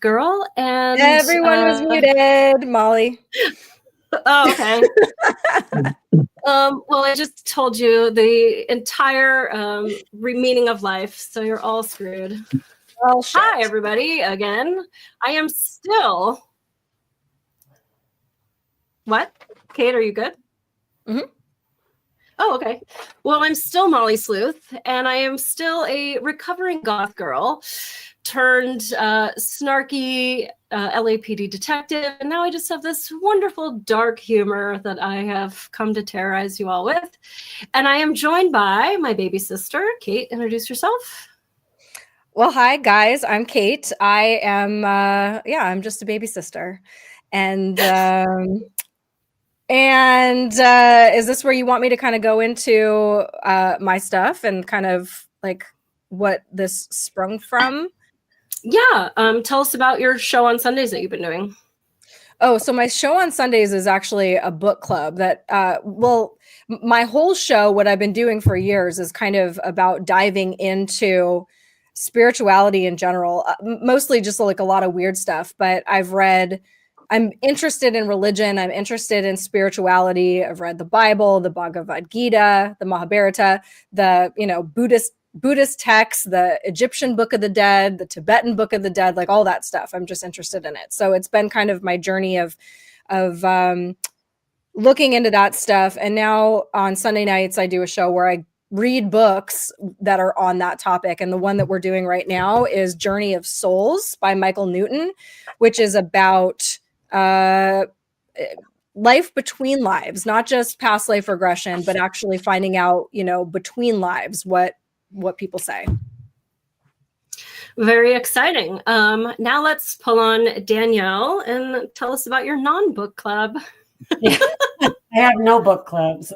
girl, and everyone was muted. Molly. Oh, okay. Well, I just told you the entire meaning of life, so you're all screwed. Oh, shit. Hi, everybody. Again, I am still. What? Kate, are you good? Mm-hmm. Oh, okay. Well, I'm still Molly Sleuth, and I am still a recovering goth girl turned snarky LAPD detective. And now I just have this wonderful dark humor that I have come to terrorize you all with. And I am joined by my baby sister, Kate. Introduce yourself. Well, hi, guys. I'm Kate. I am, I'm just a baby sister. And is this where you want me to kind of go into my stuff and kind of like what this sprung from? Yeah. Tell us about your show on Sundays that you've been doing. Oh, so my show on Sundays is actually a book club that, my whole show, what I've been doing for years is kind of about diving into spirituality in general, mostly just like a lot of weird stuff. But I'm interested in religion. I'm interested in spirituality. I've read the Bible, the Bhagavad Gita, the Mahabharata, the, Buddhist texts, the Egyptian Book of the Dead, the Tibetan Book of the Dead, like all that stuff. I'm just interested in it. So it's been kind of my journey of looking into that stuff. And now on Sunday nights, I do a show where I read books that are on that topic. And the one that we're doing right now is Journey of Souls by Michael Newton, which is about life between lives, not just past life regression, but actually finding out, between lives, what people say. Very exciting. Now let's pull on Danielle and tell us about your non-book club. Yeah, I have no book clubs.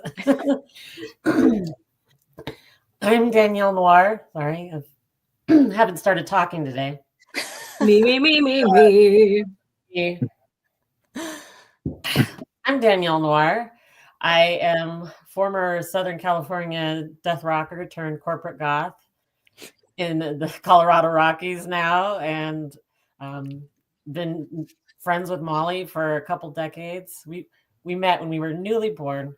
I'm Danielle Noire. Sorry, I haven't started talking today. Me. I'm Danielle Noire. I am former Southern California death rocker turned corporate goth in the Colorado Rockies now, and been friends with Molly for a couple decades. We met when we were newly born,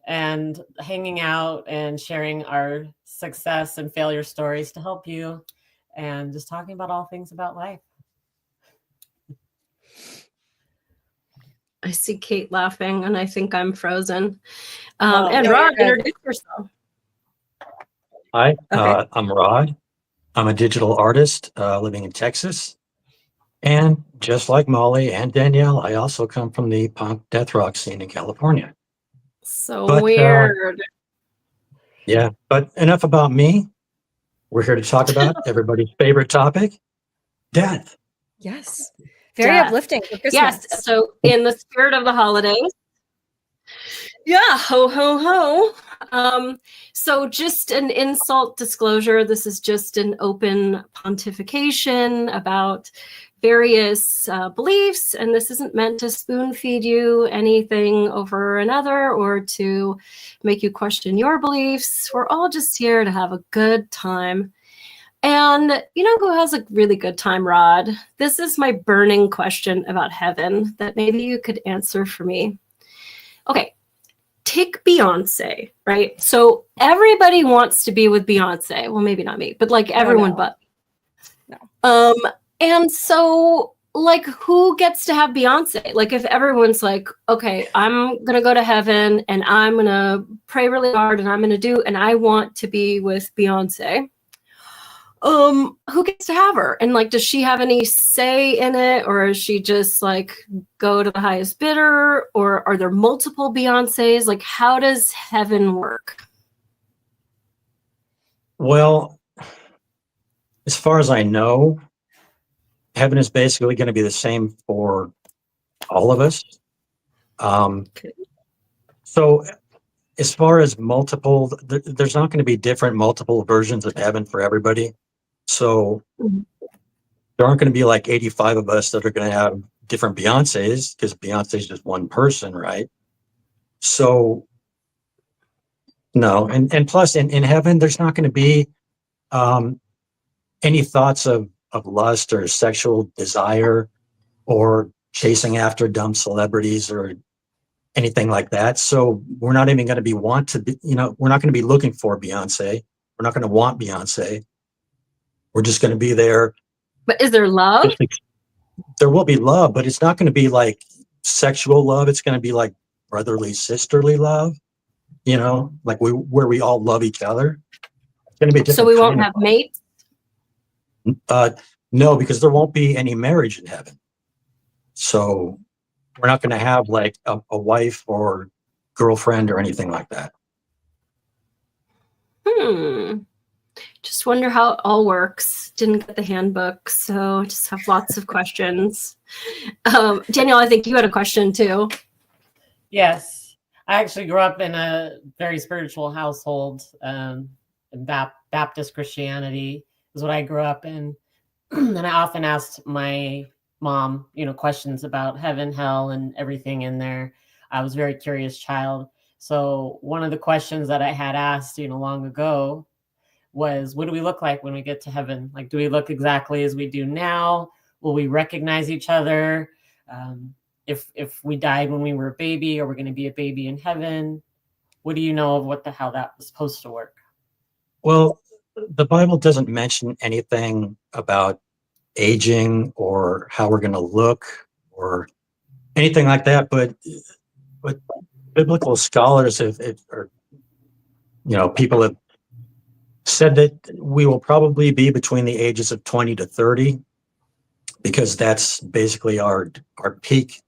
and hanging out and sharing our success and failure stories to help you, and just talking about all things about life. I see Kate laughing, and I think I'm frozen. And Rod, introduce yourself. Hi, okay. I'm Rod. I'm a digital artist living in Texas. And just like Molly and Danielle, I also come from the punk death rock scene in California. So weird. Yeah, but enough about me. We're here to talk about everybody's favorite topic, death. Yes. Very uplifting for Christmas. Yes. So in the spirit of the holidays. Yeah. Ho, ho, ho. So just an insult disclosure. This is just an open pontification about various beliefs. And this isn't meant to spoon feed you anything over another or to make you question your beliefs. We're all just here to have a good time. And you know who has a really good time, Rod? This is my burning question about heaven that maybe you could answer for me. Okay, take Beyonce, right? So everybody wants to be with Beyonce. Well, maybe not me, but like everyone but. No. And so like who gets to have Beyonce? Like if everyone's like, okay, I'm going to go to heaven and I'm going to pray really hard and and I want to be with Beyonce. Who gets to have her? And like, does she have any say in it? Or is she just like go to the highest bidder? Or are there multiple Beyoncés? Like, how does heaven work? Well, as far as I know, heaven is basically going to be the same for all of us. So as far as multiple, there's not going to be multiple versions of heaven for everybody. So there aren't going to be like 85 of us that are going to have different Beyoncés because Beyonce is just one person, right? So no, and plus in heaven, there's not going to be any thoughts of of lust or sexual desire or chasing after dumb celebrities or anything like that. So we're not even going to be we're not going to be looking for Beyonce. We're not going to want Beyonce. We're just going to be there. But is there love? There will be love, but it's not going to be like sexual love. It's going to be like brotherly, sisterly love, like where we all love each other. It's going to be different. So we won't have mates? No, because there won't be any marriage in heaven. So we're not going to have like a wife or girlfriend or anything like that. Just wonder how it all works. Didn't get the handbook, so just have lots of questions. Danielle, I think you had a question too. Yes. I actually grew up in a very spiritual household. Baptist Christianity is what I grew up in. And I often asked my mom, questions about heaven, hell, and everything in there. I was a very curious child. So one of the questions that I had asked, long ago was, what do we look like when we get to heaven? Like, do we look exactly as we do now? Will we recognize each other? If we died when we were a baby, or we're going to be a baby in heaven? What do you know of how that was supposed to work? Well, the Bible doesn't mention anything about aging or how we're going to look or anything like that. But biblical scholars people have said that we will probably be between the ages of 20 to 30, because that's basically our peak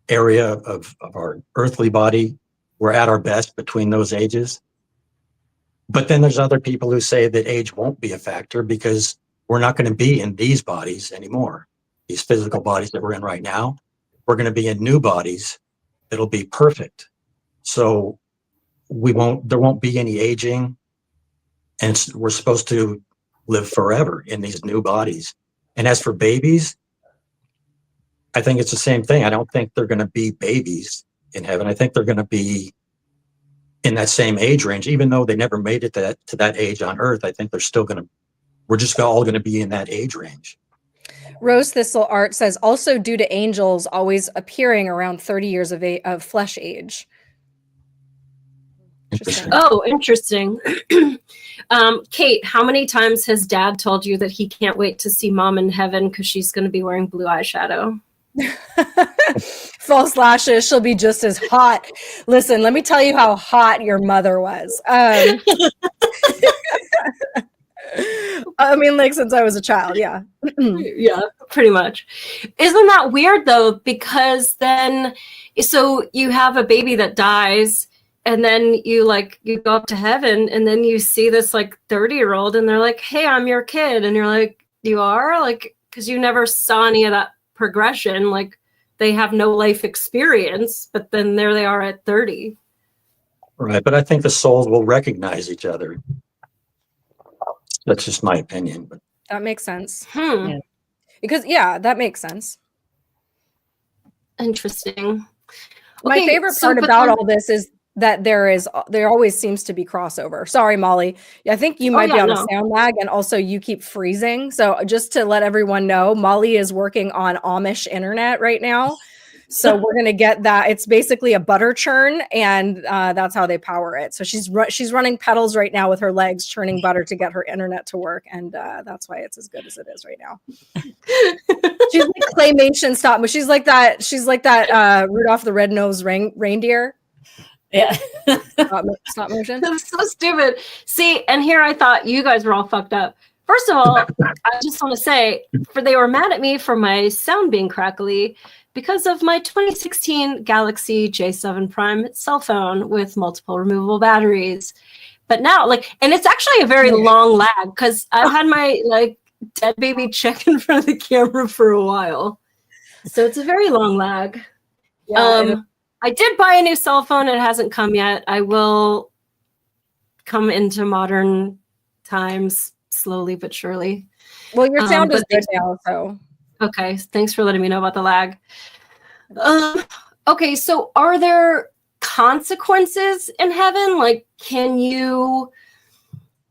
area of our earthly body. We're at our best between those ages. But then there's other people who say that age won't be a factor because we're not going to be in these bodies anymore. These physical bodies that we're in right now, we're going to be in new bodies that'll be perfect. So there won't be any aging, and we're supposed to live forever in these new bodies. And as for babies, I think it's the same thing. I don't think they're going to be babies in heaven. I think they're going to be in that same age range, even though they never made it to that age on earth. I think we're just all going to be in that age range. Rose Thistle Art says, also due to angels always appearing around 30 years of flesh age. Interesting. Oh, interesting. Kate, how many times has Dad told you that he can't wait to see Mom in heaven because she's going to be wearing blue eyeshadow? False lashes. She'll be just as hot. Listen, let me tell you how hot your mother was. I mean, like, since I was a child, yeah. Yeah, pretty much. Isn't that weird though? Because then, so you have a baby that dies, and then you go up to heaven, and then you see this 30-year-old, and they're like, "Hey, I'm your kid," and you're like, "You are?" Because you never saw any of that progression. They have no life experience, but then there they are at 30. Right, but I think the souls will recognize each other. That's just my opinion. But that makes sense. Yeah. Because that makes sense. Interesting. My favorite part about all this is that there always seems to be crossover. Sorry, Molly. I think you might be on a sound lag, and also you keep freezing. So just to let everyone know, Molly is working on Amish internet right now. So we're going to get that. It's basically a butter churn, and that's how they power it. So she's running pedals right now with her legs, churning butter to get her internet to work. And that's why it's as good as it is right now. She's like claymation stop, but she's like that Rudolph the Red-Nosed Reindeer. Yeah. Stop motion. That's so stupid. See, and here I thought you guys were all fucked up. First of all, I just want to say, they were mad at me for my sound being crackly because of my 2016 Galaxy J7 Prime cell phone with multiple removable batteries. But now, and it's actually a very long lag because I've had my dead baby chick in front of the camera for a while. So it's a very long lag. Yeah, I did buy a new cell phone. It hasn't come yet. I will come into modern times slowly but surely. Well, your sound is good now, so. Okay, thanks for letting me know about the lag. Okay, so are there consequences in heaven? Can you,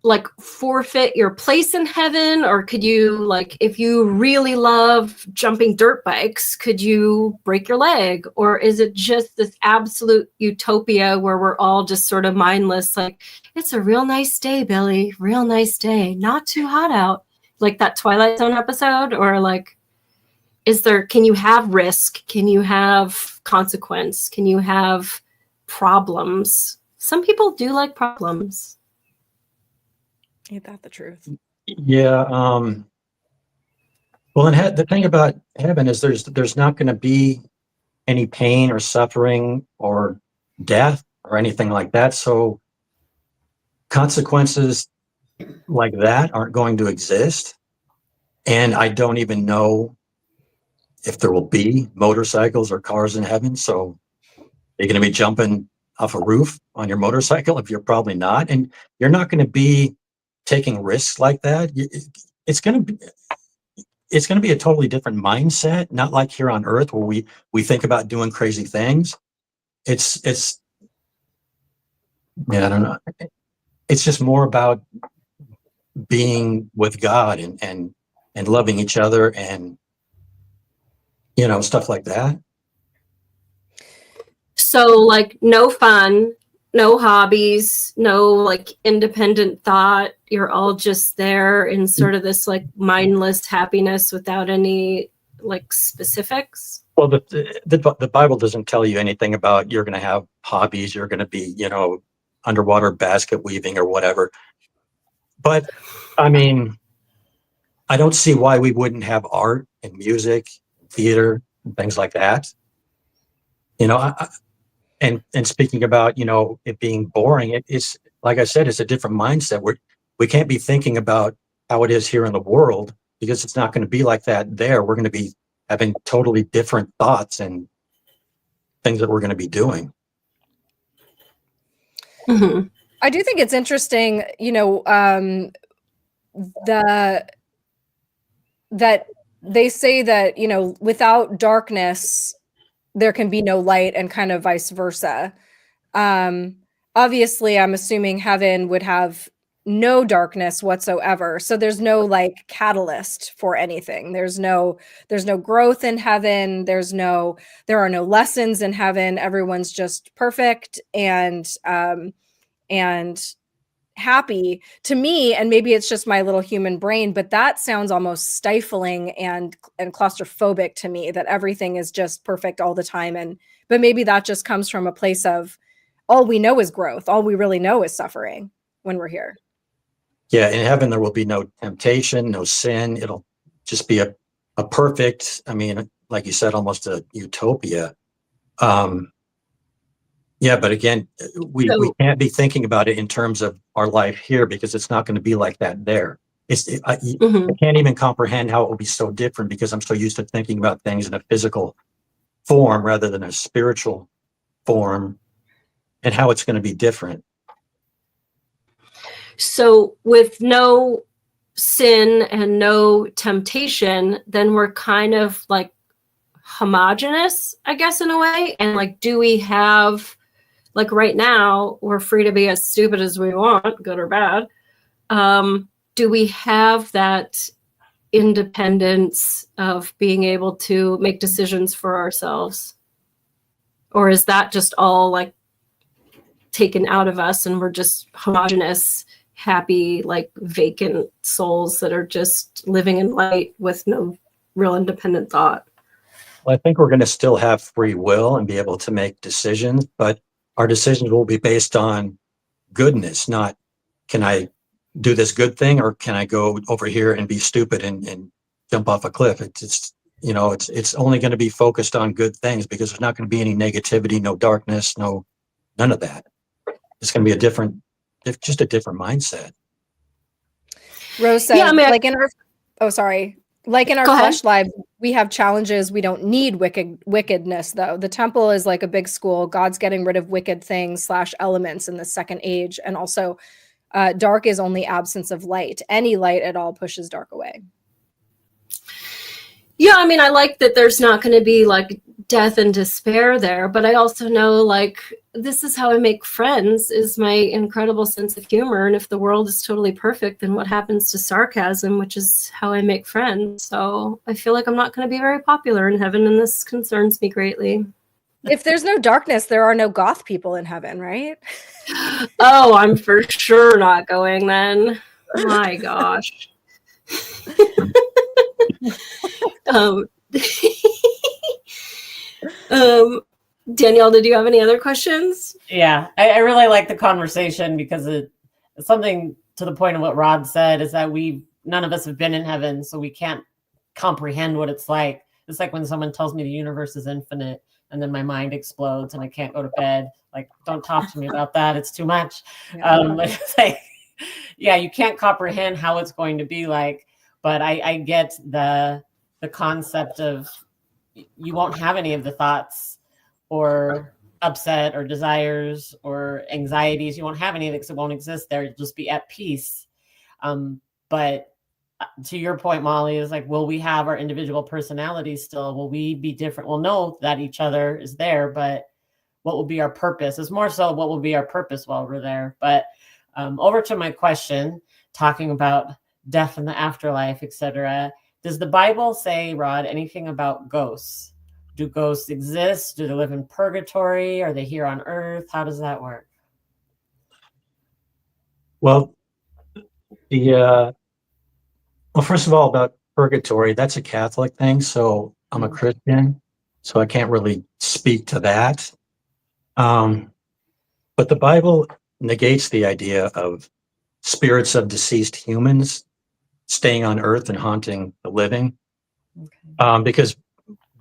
like forfeit your place in heaven, or could you, like, if you really love jumping dirt bikes, could you break your leg? Or is it just this absolute utopia where we're all just sort of mindless, like, it's a real nice day, Billy, real nice day, not too hot out, like that Twilight Zone episode? Or like, can you have risk, can you have consequence, can you have problems? Some people do like problems. Ain't that the truth? Yeah. Well, and the thing about heaven is there's not going to be any pain or suffering or death or anything like that. So consequences like that aren't going to exist. And I don't even know if there will be motorcycles or cars in heaven. So you're going to be jumping off a roof on your motorcycle if you're probably not. And you're not going to be taking risks like that. It's going to be a totally different mindset, not like here on earth where we think about doing crazy things. It's yeah, I don't know. It's just more about being with God and loving each other and stuff like that. So like no fun, no hobbies, no like independent thought. You're all just there in sort of this like mindless happiness without any like specifics. Well, the Bible doesn't tell you anything about you're going to have hobbies, you're going to be, underwater basket weaving or whatever. But I mean, I don't see why we wouldn't have art and music, theater, and things like that. And speaking about, it being boring, it's like I said, it's a different mindset. We can't be thinking about how it is here in the world because it's not going to be like that there. We're going to be having totally different thoughts and things that we're going to be doing. Mm-hmm. I do think it's interesting, that they say that, without darkness, there can be no light, and kind of vice versa. Obviously, I'm assuming heaven would have no darkness whatsoever. So there's no like catalyst for anything. There's no growth in heaven. There are no lessons in heaven. Everyone's just perfect and happy to me. And maybe it's just my little human brain, but that sounds almost stifling and claustrophobic to me, that everything is just perfect all the time. But maybe that just comes from a place of all we know is growth. All we really know is suffering when we're here. Yeah, in heaven, there will be no temptation, no sin. It'll just be a perfect, I mean, like you said, almost a utopia. Yeah, but again, we can't be thinking about it in terms of our life here because it's not going to be like that there. I can't even comprehend how it will be so different because I'm so used to thinking about things in a physical form rather than a spiritual form, and how it's going to be different. So with no sin and no temptation, then we're kind of like homogenous, I guess, in a way. And like, do we have, like right now, we're free to be as stupid as we want, good or bad. Do we have that independence of being able to make decisions for ourselves? Or is that just all like taken out of us and we're just homogenous, happy, like vacant souls that are just living in light with no real independent thought? Well, I think we're going to still have free will and be able to make decisions, but our decisions will be based on goodness, not can I do this good thing or can I go over here and be stupid and jump off a cliff? It's only going to be focused on good things because there's not going to be any negativity, no darkness, none of that. It's going to be just a different mindset. Rose said, yeah, I mean, like in our flesh lives, we have challenges. We don't need wickedness, though. The temple is like a big school. God's getting rid of wicked things / elements in the second age. And also, dark is only absence of light. Any light at all pushes dark away. Yeah, I mean, I like that there's not going to be like death and despair there, but I also know like this is how I make friends, is my incredible sense of humor. And if the world is totally perfect, then what happens to sarcasm, which is how I make friends? So I feel like I'm not going to be very popular in heaven, and this concerns me greatly. If there's no darkness, there are no goth people in heaven, right? Oh, I'm for sure not going then. My gosh. um, Danielle, did you have any other questions? Yeah, I really like the conversation because it's something to the point of what Rod said, is that none of us have been in heaven, so we can't comprehend what it's like. It's like when someone tells me the universe is infinite and then my mind explodes and I can't go to bed. Like, don't talk to me about that. It's too much. Yeah. It's like, yeah, you can't comprehend how it's going to be like, but I get the concept of you won't have any of the thoughts or upset or desires or anxieties. You won't have any of it because it won't exist there. You'll just be at peace. But to your point, Molly, is like, will we have our individual personalities still? Will we be different? We'll know that each other is there, but what will be our purpose? It's more so what will be our purpose while we're there. But over to my question, talking about death and the afterlife, etc. Does the Bible say, Rod, anything about ghosts? Do ghosts exist? Do they live in purgatory? Are they here on earth? How does that work? Well, first of all, about purgatory, that's a Catholic thing. So I'm a Christian, so I can't really speak to that. But the Bible negates the idea of spirits of deceased humans staying on earth and haunting the living. Okay. Because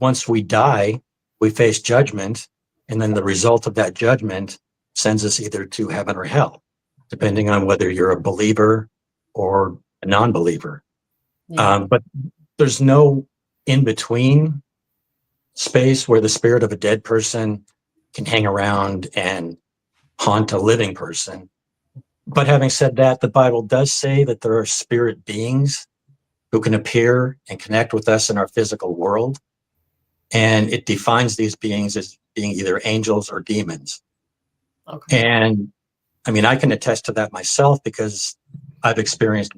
once we die, we face judgment, and then the result of that judgment sends us either to heaven or hell, depending on whether you're a believer or a non-believer. Yeah. But there's no in-between space where the spirit of a dead person can hang around and haunt a living person. But having said that, the Bible does say that there are spirit beings who can appear and connect with us in our physical world. And it defines these beings as being either angels or demons. Okay. And I mean, I can attest to that myself because I've experienced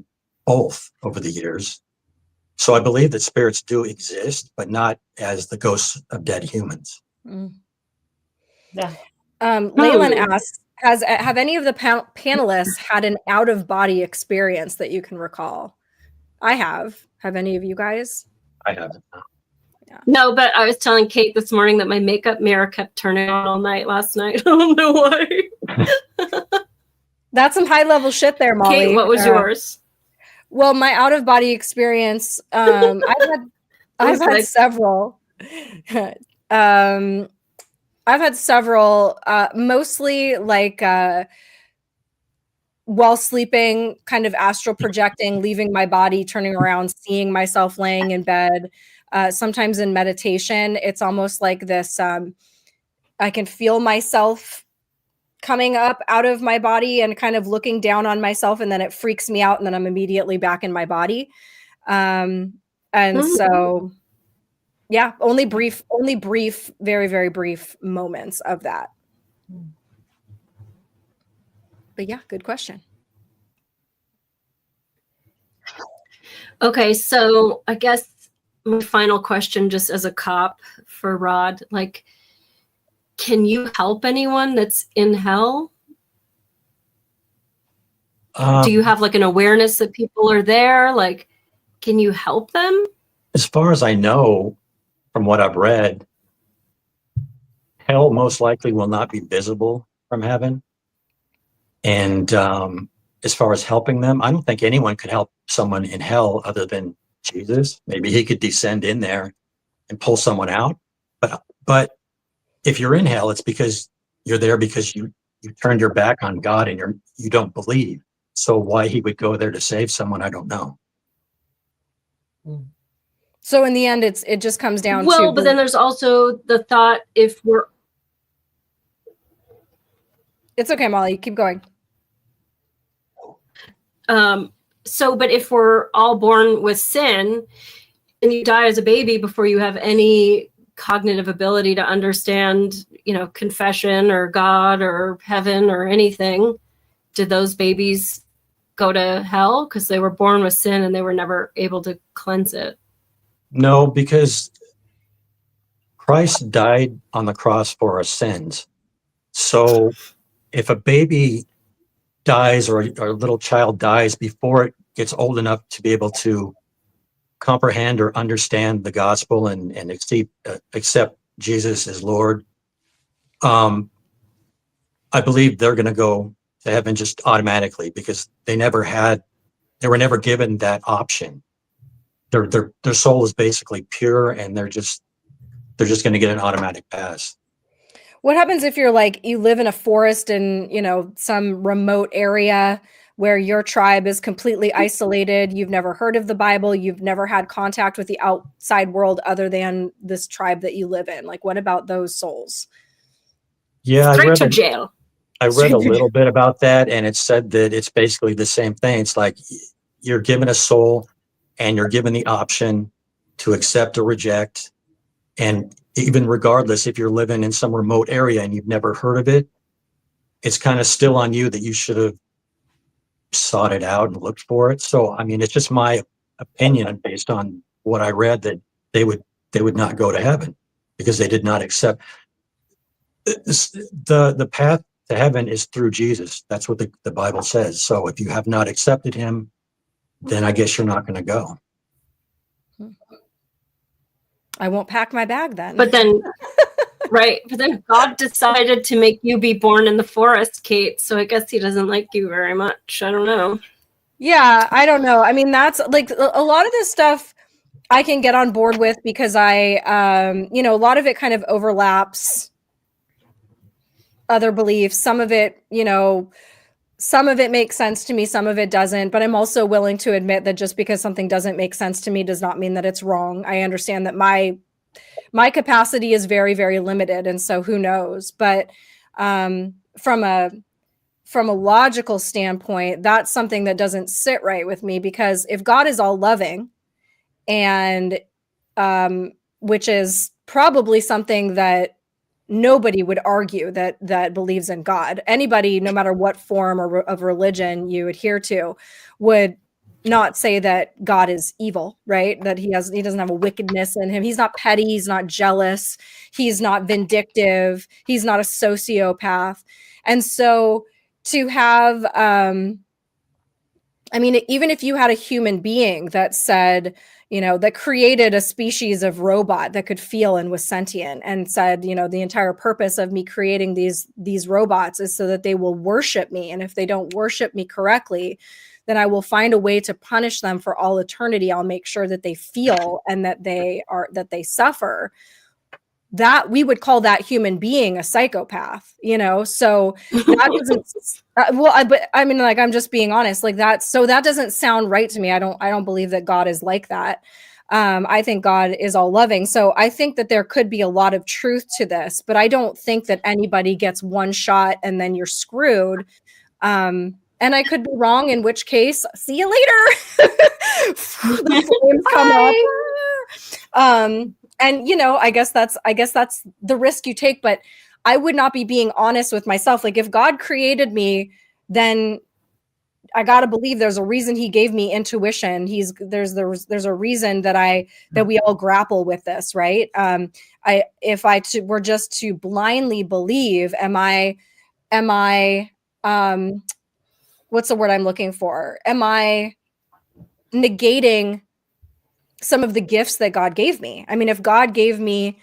both over the years. So I believe that spirits do exist, but not as the ghosts of dead humans. Mm. Yeah. Leyland asks, have any of the panelists had an out-of-body experience that you can recall? I have. Have any of you guys? I haven't. Yeah. No, but I was telling Kate this morning that my makeup mirror kept turning on all night last night. I don't know why. That's some high-level shit there, Molly. Kate, what was yours? Well, my out-of-body experience, I've had several. I've had several, mostly like while sleeping, kind of astral projecting, leaving my body, turning around, seeing myself laying in bed. Sometimes in meditation, it's almost like this, I can feel myself coming up out of my body and kind of looking down on myself, and then it freaks me out, and then I'm immediately back in my body. So yeah, only brief, very, very brief moments of that. But yeah, good question. Okay, so I guess my final question, just as a cop for Rod, like, can you help anyone that's in hell? Do you have like an awareness that people are there? Like, can you help them? As far as I know, from what I've read, hell most likely will not be visible from heaven. And as far as helping them, I don't think anyone could help someone in hell other than Jesus. Maybe he could descend in there and pull someone out. But if you're in hell, it's because you're there because you turned your back on God and you don't believe. So why he would go there to save someone, I don't know. So in the end, it just comes down to. Well, but then there's also the thought, if we're. It's okay, Molly, keep going. But if we're all born with sin and you die as a baby before you have any cognitive ability to understand, confession or God or heaven or anything, did those babies go to hell because they were born with sin and they were never able to cleanse it? No, because Christ died on the cross for our sins. So if a baby dies or a little child dies before it gets old enough to be able to comprehend or understand the gospel and accept Jesus as Lord, I believe they're going to go to heaven just automatically because they were never given that option. Their soul is basically pure, and they're just going to get an automatic pass. What happens if you're like, you live in a forest in, some remote area where your tribe is completely isolated? You've never heard of the Bible. You've never had contact with the outside world other than this tribe that you live in. Like, what about those souls? Yeah, Straight to jail. I read a little bit about that, and it said that it's basically the same thing. It's like you're given a soul and you're given the option to accept or reject. And even regardless, if you're living in some remote area and you've never heard of it, it's kind of still on you that you should have sought it out and looked for it. So, I mean, it's just my opinion based on what I read that they would not go to heaven because they did not accept. The path to heaven is through Jesus. That's what the Bible says. So if you have not accepted him, then I guess you're not going to go. I won't pack my bag then. But then, right. But then God decided to make you be born in the forest, Kate. So I guess he doesn't like you very much. I don't know. Yeah, I don't know. I mean, that's like a lot of this stuff I can get on board with because a lot of it kind of overlaps other beliefs. Some of it, some of it makes sense to me, some of it doesn't, but I'm also willing to admit that just because something doesn't make sense to me does not mean that it's wrong. I understand that my capacity is very, very limited. And so who knows, but from a logical standpoint, that's something that doesn't sit right with me, because if God is all loving, and which is probably something that nobody would argue that believes in God. Anybody, no matter what form of religion you adhere to, would not say that God is evil, right? That he doesn't have a wickedness in him. He's not petty. He's not jealous. He's not vindictive. He's not a sociopath. And so to have, even if you had a human being that said, that created a species of robot that could feel and was sentient, and said, the entire purpose of me creating these robots is so that they will worship me. And if they don't worship me correctly, then I will find a way to punish them for all eternity. I'll make sure that they feel and that they suffer. That we would call that human being a psychopath, so that doesn't, but I mean, like, I'm just being honest, like that. So that doesn't sound right to me. I don't believe that God is like that. I think God is all loving. So I think that there could be a lot of truth to this, but I don't think that anybody gets one shot and then you're screwed. And I could be wrong, in which case, see you later. The flames come up. And I guess that's the risk you take, but I would not be being honest with myself. Like, if God created me, then I got to believe there's a reason he gave me intuition. There's a reason that we all grapple with this, right? If I were just to blindly believe, am I what's the word I'm looking for? Am I negating some of the gifts that God gave me? I mean, if God gave me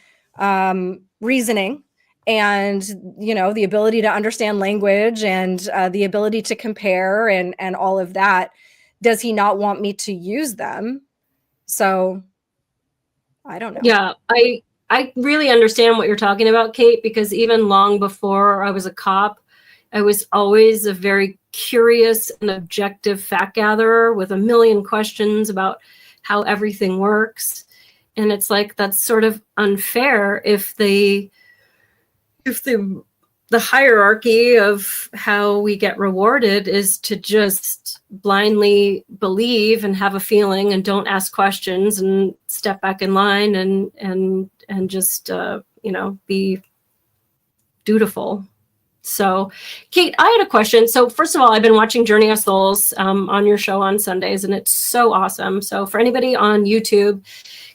reasoning and, the ability to understand language and the ability to compare and all of that, does he not want me to use them? So I don't know. Yeah, I really understand what you're talking about, Kate, because even long before I was a cop, I was always a very curious and objective fact gatherer with a million questions about how everything works. And it's like, that's sort of unfair if they the hierarchy of how we get rewarded is to just blindly believe and have a feeling and don't ask questions and step back in line and just be dutiful. So, Kate, I had a question. So, first of all, I've been watching Journey of Souls on your show on Sundays, and it's so awesome. So, for anybody on YouTube,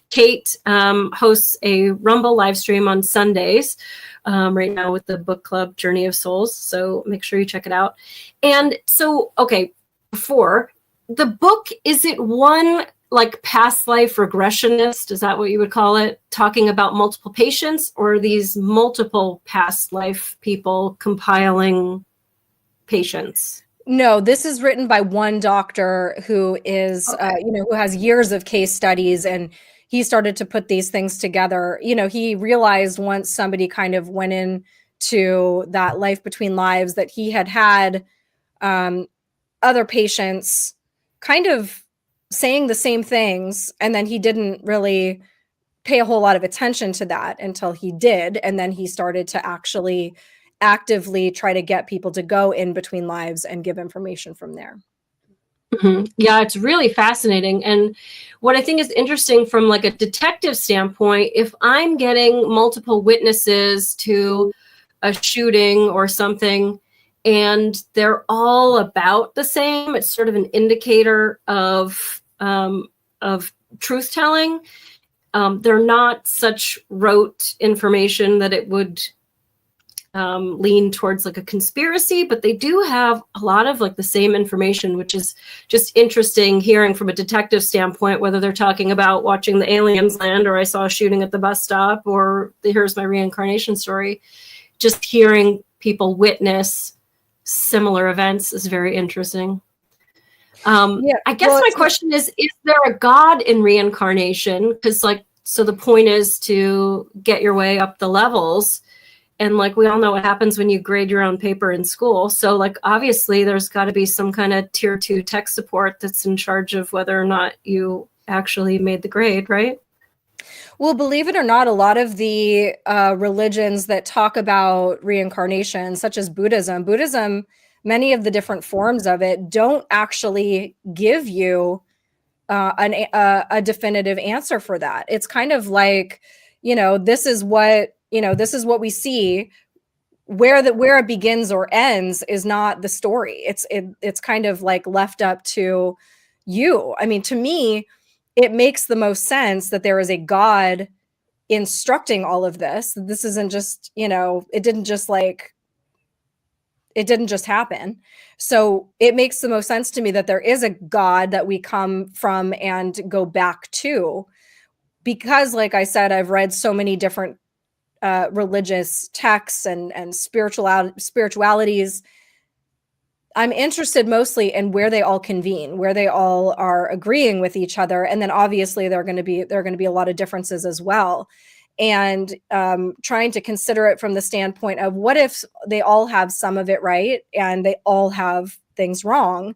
Kate hosts a Rumble live stream on Sundays right now with the book club Journey of Souls. So, make sure you check it out. And so, okay, before the book, is it one like past life regressionist? Is that what you would call it? Talking about multiple patients, or are these multiple past life people compiling patients? No, this is written by one doctor who is, who has years of case studies, and he started to put these things together. He realized once somebody kind of went into that life between lives that he had other patients kind of saying the same things, and then he didn't really pay a whole lot of attention to that until he did, and then he started to actually actively try to get people to go in between lives and give information from there. Mm-hmm. Yeah, it's really fascinating. And what I think is interesting from like a detective standpoint, if I'm getting multiple witnesses to a shooting or something, and they're all about the same, it's sort of an indicator of truth telling. They're not such rote information that it would lean towards like a conspiracy, but they do have a lot of like the same information, which is just interesting hearing from a detective standpoint, whether they're talking about watching the aliens land, or I saw a shooting at the bus stop, or here's my reincarnation story. Just hearing people witness similar events is very interesting. I guess my question is there a God in reincarnation? Because so the point is to get your way up the levels. And like we all know what happens when you grade your own paper in school. So like obviously there's got to be some kind of tier 2 tech support that's in charge of whether or not you actually made the grade, right? Well, believe it or not, a lot of the religions that talk about reincarnation, such as Buddhism, many of the different forms of it don't actually give you a definitive answer for that. It's kind of like, this is what we see. Where it begins or ends is not the story. It's kind of like left up to you. I mean, to me, it makes the most sense that there is a God instructing all of this. This isn't just, it didn't just happen. So it makes the most sense to me that there is a God that we come from and go back to, because like I said, I've read so many different religious texts and spiritualities. I'm interested mostly in where they all convene, where they all are agreeing with each other. And then obviously there are going to be a lot of differences as well. And trying to consider it from the standpoint of what if they all have some of it right and they all have things wrong.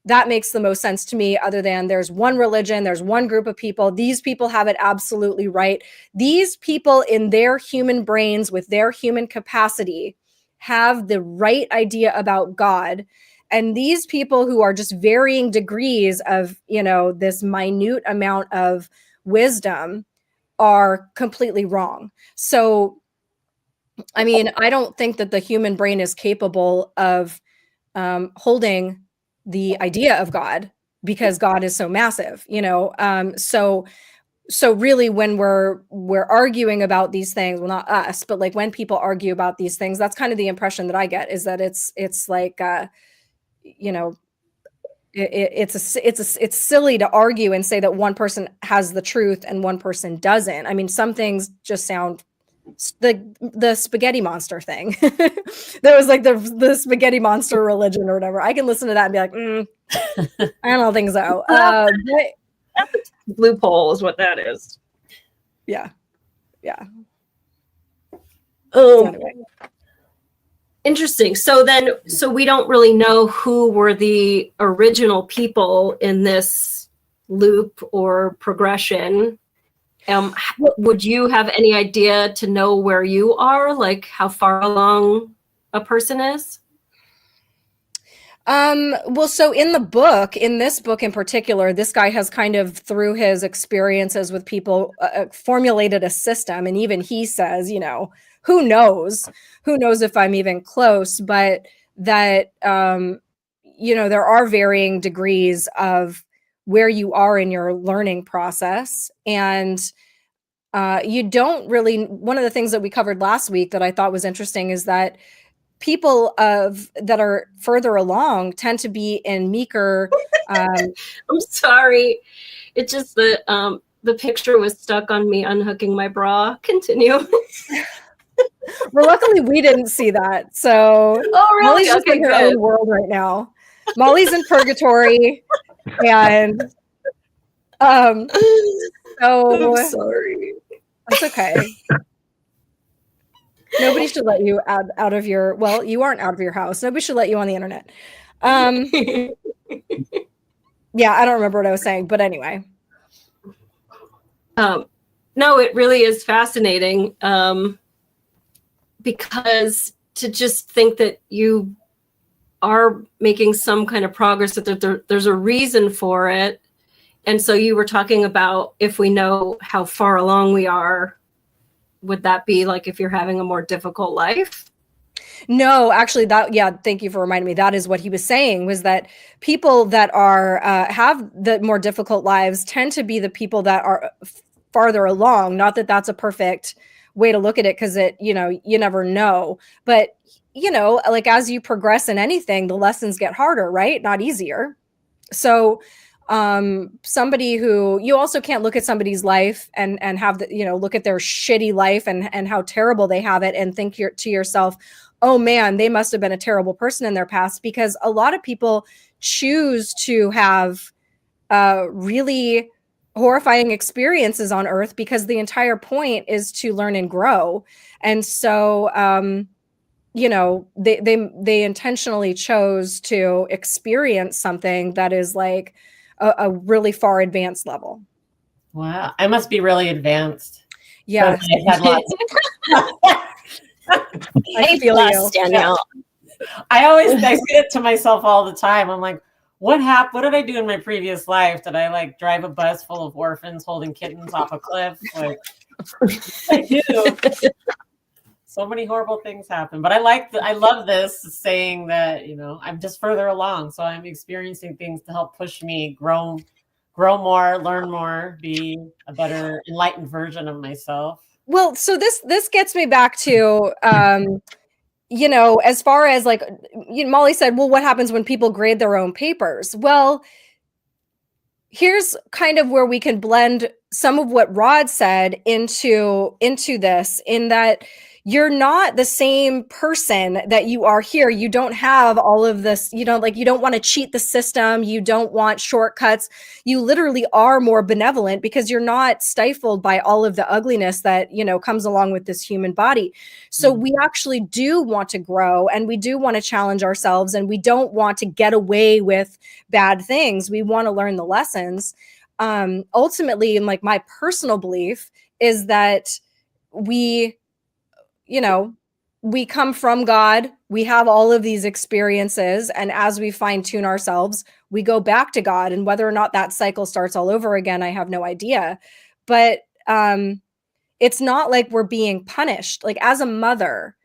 That makes the most sense to me, other than there's one religion, there's one group of people. These people have it absolutely right. These people in their human brains with their human capacity have the right idea about God. And these people who are just varying degrees of, this minute amount of wisdom are completely wrong. So, I mean, I don't think that the human brain is capable of holding the idea of God, because God is so massive, so really when we're arguing about these things, well, not us, but like when people argue about these things, that's kind of the impression that I get, is that it's like it's silly to argue and say that one person has the truth and one person doesn't. I mean, some things just sound the spaghetti monster thing. There was like the spaghetti monster religion or whatever. I can listen to that and be like, I don't think so. But, loophole is what that is. Yeah. So anyway. Interesting. So we don't really know who were the original people in this loop or progression. Would you have any idea to know where you are, like how far along a person is? Well, so in this book in particular, this guy has kind of, through his experiences with people, formulated a system. And even he says, who knows if I'm even close, but that, there are varying degrees of where you are in your learning process. And you don't really, one of the things that we covered last week that I thought was interesting is that people that are further along tend to be in meeker. I'm sorry. It just the picture was stuck on me unhooking my bra. Continue. Well, luckily we didn't see that. So really? Molly's just in her own world right now. Molly's in purgatory, and so I'm sorry. That's okay. Nobody should let you out of your, well, you aren't out of your house. Nobody should let you on the internet. Yeah, I don't remember what I was saying, but anyway. No, it really is fascinating, because to just think that you are making some kind of progress, that there's a reason for it. And so you were talking about, if we know how far along we are, would that be like if you're having a more difficult life? No, actually, thank you for reminding me. That is what he was saying, was that people that are have the more difficult lives tend to be the people that are farther along. Not that that's a perfect way to look at it, because you never know. But, like as you progress in anything, the lessons get harder, right? Not easier. So somebody who, you also can't look at somebody's life and have look at their shitty life and how terrible they have it and think to yourself, oh man, they must have been a terrible person in their past, because a lot of people choose to have really horrifying experiences on Earth because the entire point is to learn and grow. And so, they intentionally chose to experience something that is like a really far advanced level. Wow, I must be really advanced. Yeah. I feel you, Danielle. I say it to myself all the time. I'm like, what happened? What did I do in my previous life? Did I like drive a bus full of orphans holding kittens off a cliff? Like, I do. So many horrible things happen. But I love this saying that, I'm just further along. So I'm experiencing things to help push me grow more, learn more, be a better enlightened version of myself. Well, so this gets me back to, as far as like, Molly said, well, what happens when people grade their own papers? Well, here's kind of where we can blend some of what Rod said into this, in that you're not the same person that you are here. You don't have all of this. You don't want to cheat the system. You don't want shortcuts. You literally are more benevolent because you're not stifled by all of the ugliness that, comes along with this human body. So we actually do want to grow, and we do want to challenge ourselves, and we don't want to get away with bad things. We want to learn the lessons. Ultimately, and like my personal belief is that we come from God, we have all of these experiences, and as we fine tune ourselves, we go back to God. And whether or not that cycle starts all over again, I have no idea. But it's not like we're being punished. Like as a mother,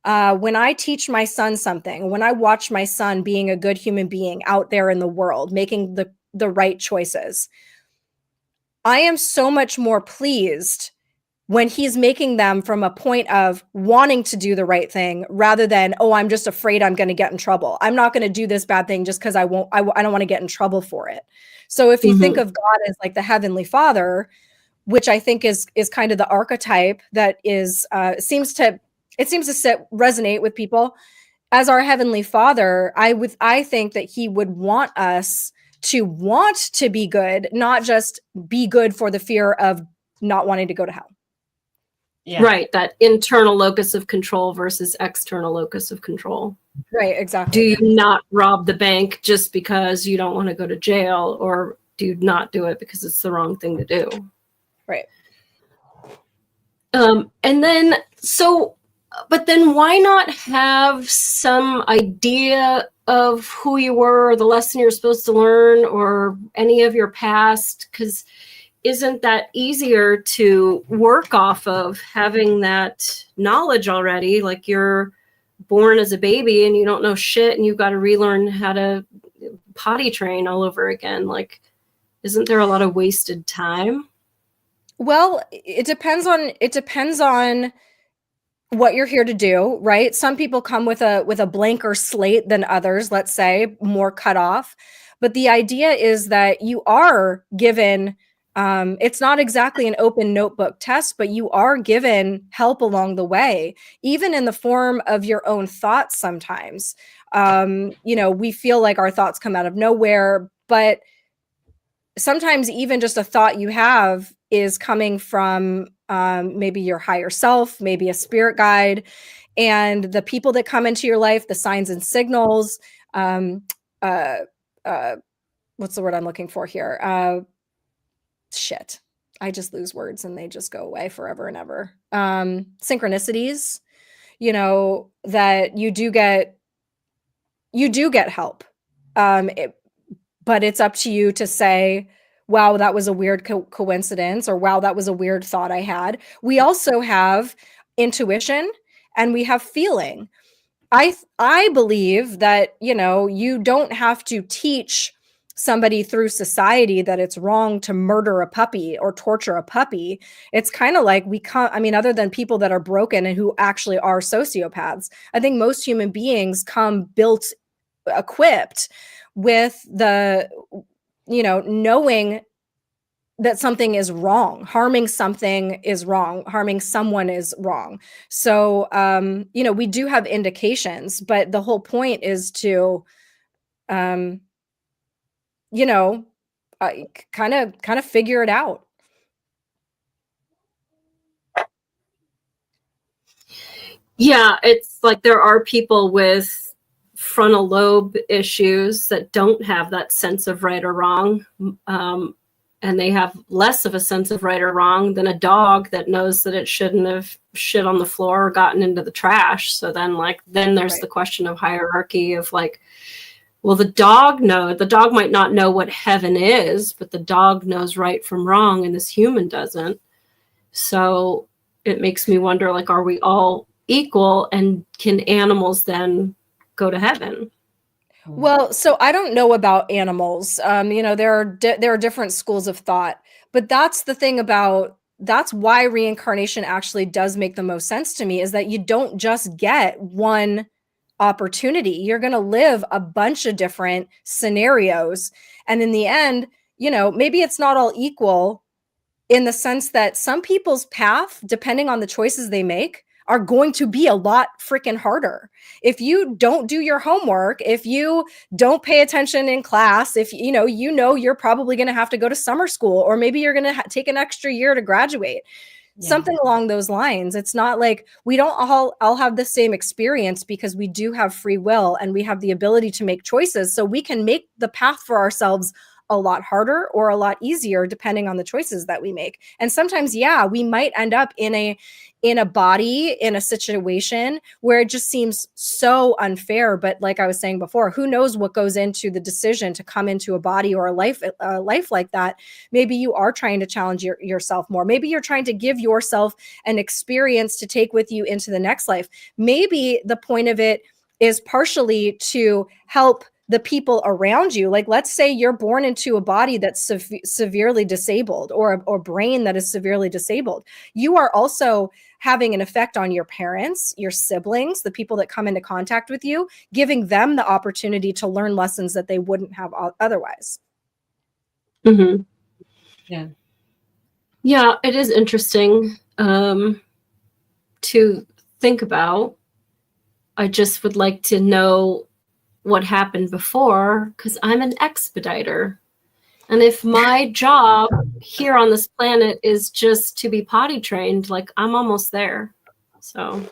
when I teach my son something, when I watch my son being a good human being out there in the world, making the right choices, I am so much more pleased when he's making them from a point of wanting to do the right thing rather than, oh, I'm just afraid I'm going to get in trouble. I'm not going to do this bad thing just because I don't want to get in trouble for it. So if you think of God as like the Heavenly Father, which I think is kind of the archetype that is seems to resonate with people as our Heavenly Father, I think that he would want us to want to be good, not just be good for the fear of not wanting to go to hell. Yeah. Right. That internal locus of control versus external locus of control. Right. Exactly. Do you not rob the bank just because you don't want to go to jail, or do you not do it because it's the wrong thing to do? Right. And then, but then why not have some idea of who you were, or the lesson you're supposed to learn, or any of your past? Because isn't that easier to work off of, having that knowledge already? Like, you're born as a baby and you don't know shit, and you've got to relearn how to potty train all over again. Like, isn't there a lot of wasted time? Well, it depends on what you're here to do, right? Some people come with a blanker slate than others, let's say, more cut off. But the idea is that you are given, it's not exactly an open notebook test, but you are given help along the way, even in the form of your own thoughts sometimes. We feel like our thoughts come out of nowhere, but sometimes even just a thought you have is coming from maybe your higher self, maybe a spirit guide, and the people that come into your life, the signs and signals. What's the word I'm looking for here? Shit. I just lose words and they just go away forever and ever. Synchronicities, that you do get help. But it's up to you to say, wow, that was a weird coincidence, or wow, that was a weird thought I had. We also have intuition and we have feeling. I believe that, you don't have to teach somebody through society that it's wrong to murder a puppy or torture a puppy. It's kind of like other than people that are broken and who actually are sociopaths, I think most human beings come equipped with the, knowing that something is wrong, harming something is wrong, harming someone is wrong. So, we do have indications, but the whole point is to, kind of figure it out. Yeah, it's like there are people with frontal lobe issues that don't have that sense of right or wrong. And they have less of a sense of right or wrong than a dog that knows that it shouldn't have shit on the floor or gotten into the trash. So then there's the question of hierarchy of like, well, the dog might not know what heaven is, but the dog knows right from wrong and this human doesn't. So it makes me wonder, like, are we all equal, and can animals then go to heaven? Well, so I don't know about animals. There are different schools of thought, but that's the thing that's why reincarnation actually does make the most sense to me, is that you don't just get one opportunity. You're going to live a bunch of different scenarios. And in the end, maybe it's not all equal, in the sense that some people's path, depending on the choices they make, are going to be a lot freaking harder. If you don't do your homework, if you don't pay attention in class, if you're probably going to have to go to summer school, or maybe you're going to take an extra year to graduate. Yeah. Something along those lines. It's not like we don't all have the same experience, because we do have free will and we have the ability to make choices. So we can make the path for ourselves a lot harder or a lot easier depending on the choices that we make. And sometimes, we might end up in a body, in a situation where it just seems so unfair. But like I was saying before, who knows what goes into the decision to come into a body or a life like that. Maybe you are trying to challenge yourself more. Maybe you're trying to give yourself an experience to take with you into the next life. Maybe the point of it is partially to help the people around you. Like, let's say you're born into a body that's severely disabled, or a brain that is severely disabled. You are also having an effect on your parents, your siblings, the people that come into contact with you, giving them the opportunity to learn lessons that they wouldn't have otherwise. Mm-hmm. Yeah. Yeah, it is interesting to think about. I just would like to know what happened before, because I'm an expediter. And if my job here on this planet is just to be potty trained, like, I'm almost there. So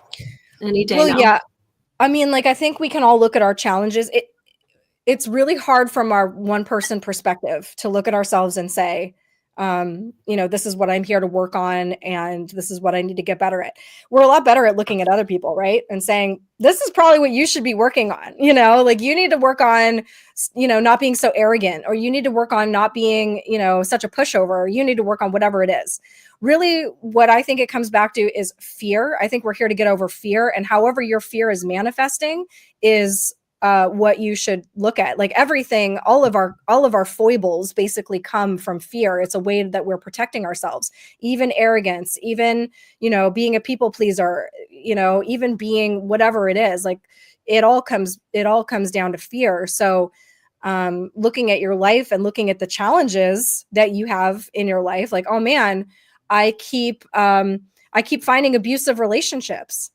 any day now. Yeah. I mean, like, I think we can all look at our challenges. It's really hard from our one person perspective to look at ourselves and say, This is what I'm here to work on, and this is what I need to get better at. We're a lot better at looking at other people, right? And saying, this is probably what you should be working on. Like you need to work on, not being so arrogant, or you need to work on not being, such a pushover, or you need to work on whatever it is. Really, what I think it comes back to is fear. I think we're here to get over fear, and however your fear is manifesting is what you should look at. Like everything, all of our foibles basically come from fear. It's a way that we're protecting ourselves. Even arrogance, even being a people pleaser, even being whatever it is. Like it all comes down to fear. So looking at your life and looking at the challenges that you have in your life, like, oh man, I keep finding abusive relationships.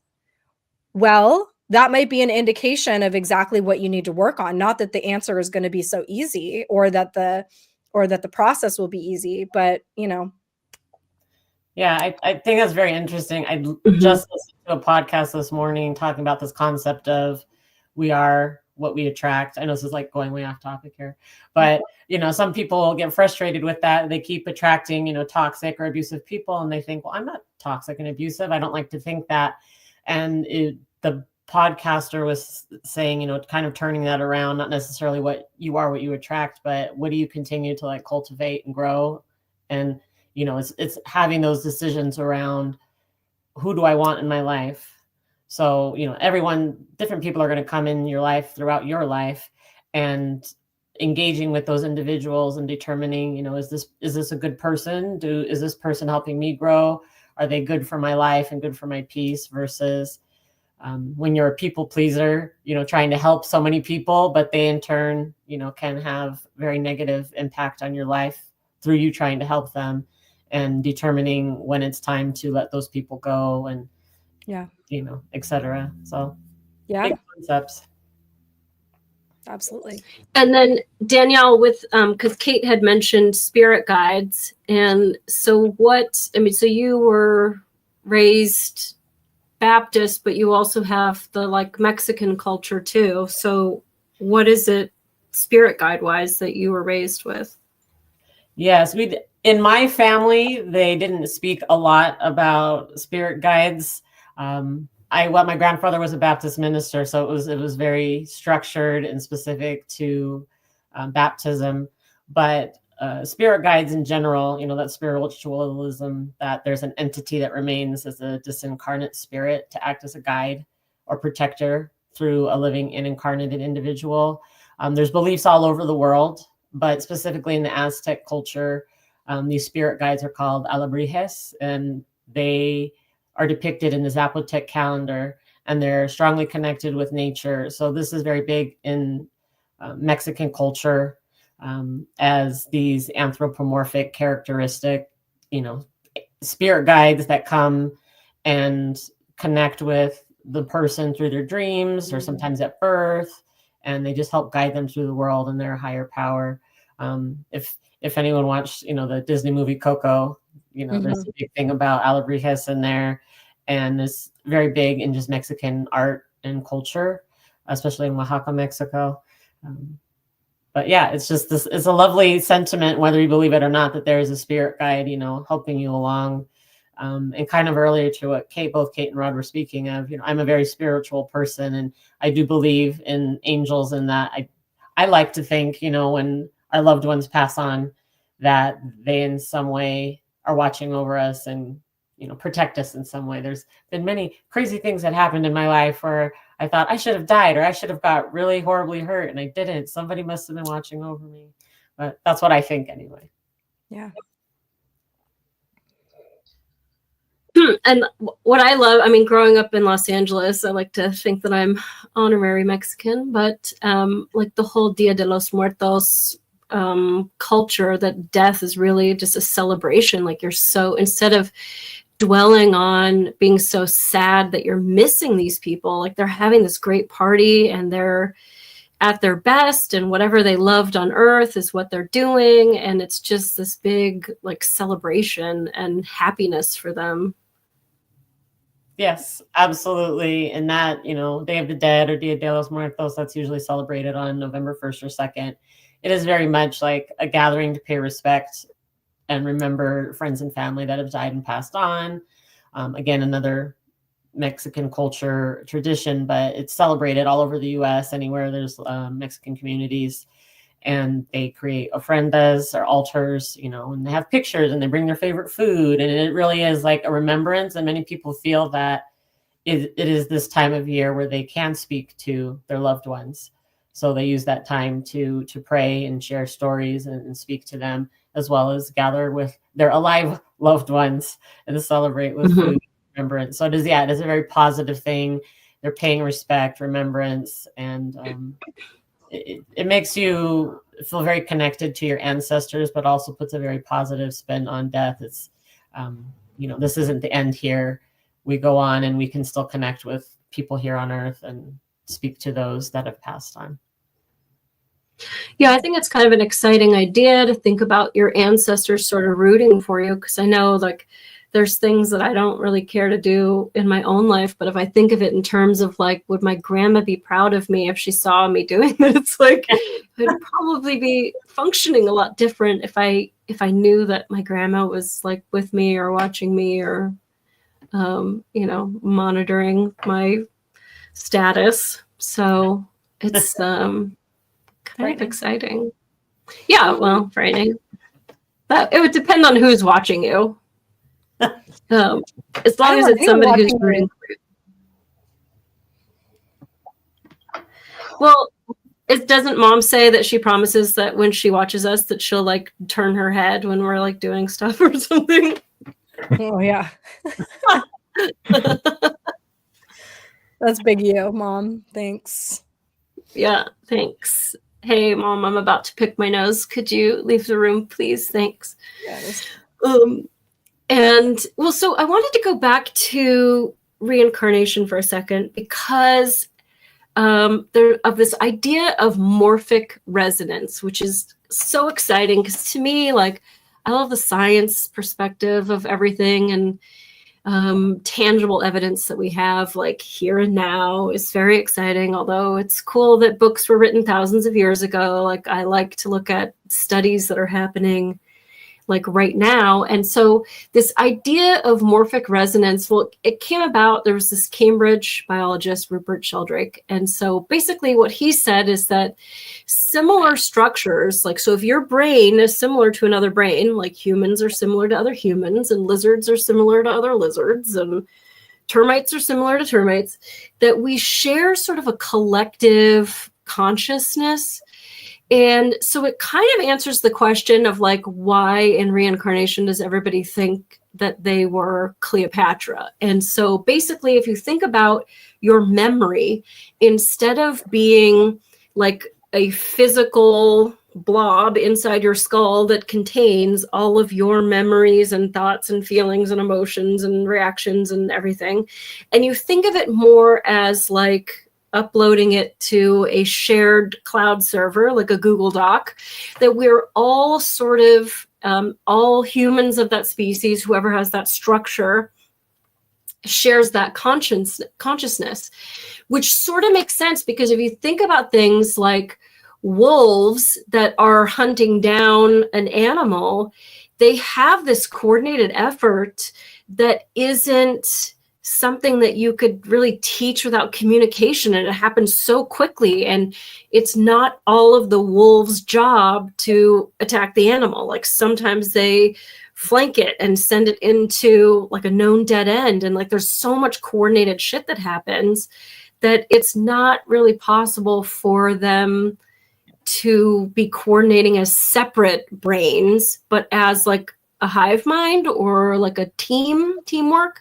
Well, that might be an indication of exactly what you need to work on. Not that the answer is going to be so easy, or that the process will be easy, but Yeah, I think that's very interesting. I just listened to a podcast this morning talking about this concept of we are what we attract. I know this is like going way off topic here, but some people get frustrated with that. They keep attracting, toxic or abusive people, and they think, well, I'm not toxic and abusive. I don't like to think that. And the podcaster was saying, kind of turning that around, not necessarily what you are, what you attract, but what do you continue to like cultivate and grow? And, it's having those decisions around who do I want in my life? So, different people are going to come in your life throughout your life, and engaging with those individuals and determining, is this a good person? Is this person helping me grow? Are they good for my life and good for my peace? Versus when you're a people pleaser, trying to help so many people, but they in turn, can have very negative impact on your life through you trying to help them, and determining when it's time to let those people go, and etc. So big concepts. Absolutely. And then Danielle, with because Kate had mentioned spirit guides, and so so you were raised Baptist, but you also have the like Mexican culture too. So what is it spirit guide wise that you were raised with? Yes, in my family, they didn't speak a lot about spirit guides. My grandfather was a Baptist minister, so it was very structured and specific to baptism. But spirit guides in general, that spiritualism, that there's an entity that remains as a disincarnate spirit to act as a guide or protector through a living and incarnated individual. There's beliefs all over the world, but specifically in the Aztec culture, these spirit guides are called alebrijes, and they are depicted in the Zapotec calendar, and they're strongly connected with nature. So this is very big in Mexican culture, as these anthropomorphic characteristic, spirit guides that come and connect with the person through their dreams, or sometimes at birth, and they just help guide them through the world and their higher power. If anyone watched, the Disney movie Coco, there's a big thing about alebrijes in there, and it's very big in just Mexican art and culture, especially in Oaxaca, Mexico. But yeah, it's just it's a lovely sentiment, whether you believe it or not, that there is a spirit guide, helping you along. And kind of earlier to what both Kate and Rod were speaking of, I'm a very spiritual person, and I do believe in angels, and that I like to think, when our loved ones pass on, that they in some way are watching over us and, protect us in some way. There's been many crazy things that happened in my life where I thought I should have died, or I should have got really horribly hurt, and I didn't. Somebody must have been watching over me. But that's what I think anyway. Yeah. And what I love, growing up in Los Angeles, I like to think that I'm honorary Mexican, but like the whole Dia de los Muertos culture, that death is really just a celebration. Like instead of dwelling on being so sad that you're missing these people, like they're having this great party and they're at their best, and whatever they loved on earth is what they're doing. And it's just this big like celebration and happiness for them. Yes, absolutely. And that, Day of the Dead or Dia de los Muertos, that's usually celebrated on November 1st or 2nd. It is very much like a gathering to pay respect and remember friends and family that have died and passed on. Again, another Mexican culture tradition, but it's celebrated all over the U.S. Anywhere there's Mexican communities, and they create ofrendas or altars, and they have pictures and they bring their favorite food, and it really is like a remembrance. And many people feel that it is this time of year where they can speak to their loved ones. So they use that time to pray and share stories and speak to them, as well as gather with their alive loved ones and celebrate with food. Remembrance. So it is a very positive thing. They're paying respect, remembrance, and it makes you feel very connected to your ancestors, but also puts a very positive spin on death. It's, this isn't the end here. We go on and we can still connect with people here on Earth and speak to those that have passed on. Yeah, I think it's kind of an exciting idea to think about your ancestors sort of rooting for you, because I know like there's things that I don't really care to do in my own life, but if I think of it in terms of like, would my grandma be proud of me if she saw me doing it? It's like I'd probably be functioning a lot different if I knew that my grandma was like with me or watching me or monitoring my status. So it's kind of exciting. Yeah, well, frightening. But it would depend on who's watching you. As long as it's somebody who's rooting for you. Well, doesn't Mom say that she promises that when she watches us that she'll like turn her head when we're like doing stuff or something? Oh yeah. That's big you, Mom. Thanks. Yeah, thanks. Hey, Mom, I'm about to pick my nose. Could you leave the room, please? Thanks. Yes. And well, so I wanted to go back to reincarnation for a second because there of this idea of morphic resonance, which is so exciting because to me, like, I love the science perspective of everything, and tangible evidence that we have like here and now is very exciting. Although it's cool that books were written thousands of years ago. Like I like to look at studies that are happening like right now. And so this idea of morphic resonance, well, it came about, there was this Cambridge biologist, Rupert Sheldrake. And so basically what he said is that similar structures, like, so if your brain is similar to another brain, like humans are similar to other humans and lizards are similar to other lizards and termites are similar to termites, that we share sort of a collective consciousness. And so it kind of answers the question of like, why in reincarnation does everybody think that they were Cleopatra? And so basically, if you think about your memory, instead of being like a physical blob inside your skull that contains all of your memories and thoughts and feelings and emotions and reactions and everything, and you think of it more as like uploading it to a shared cloud server, like a Google Doc, that we're all sort of, all humans of that species, whoever has that structure, shares that consciousness, which sort of makes sense because if you think about things like wolves that are hunting down an animal, they have this coordinated effort that isn't something that you could really teach without communication, and it happens so quickly, and it's not all of the wolf's job to attack the animal. Like sometimes they flank it and send it into like a known dead end, and like there's so much coordinated shit that happens that it's not really possible for them to be coordinating as separate brains, but as like a hive mind or like a teamwork.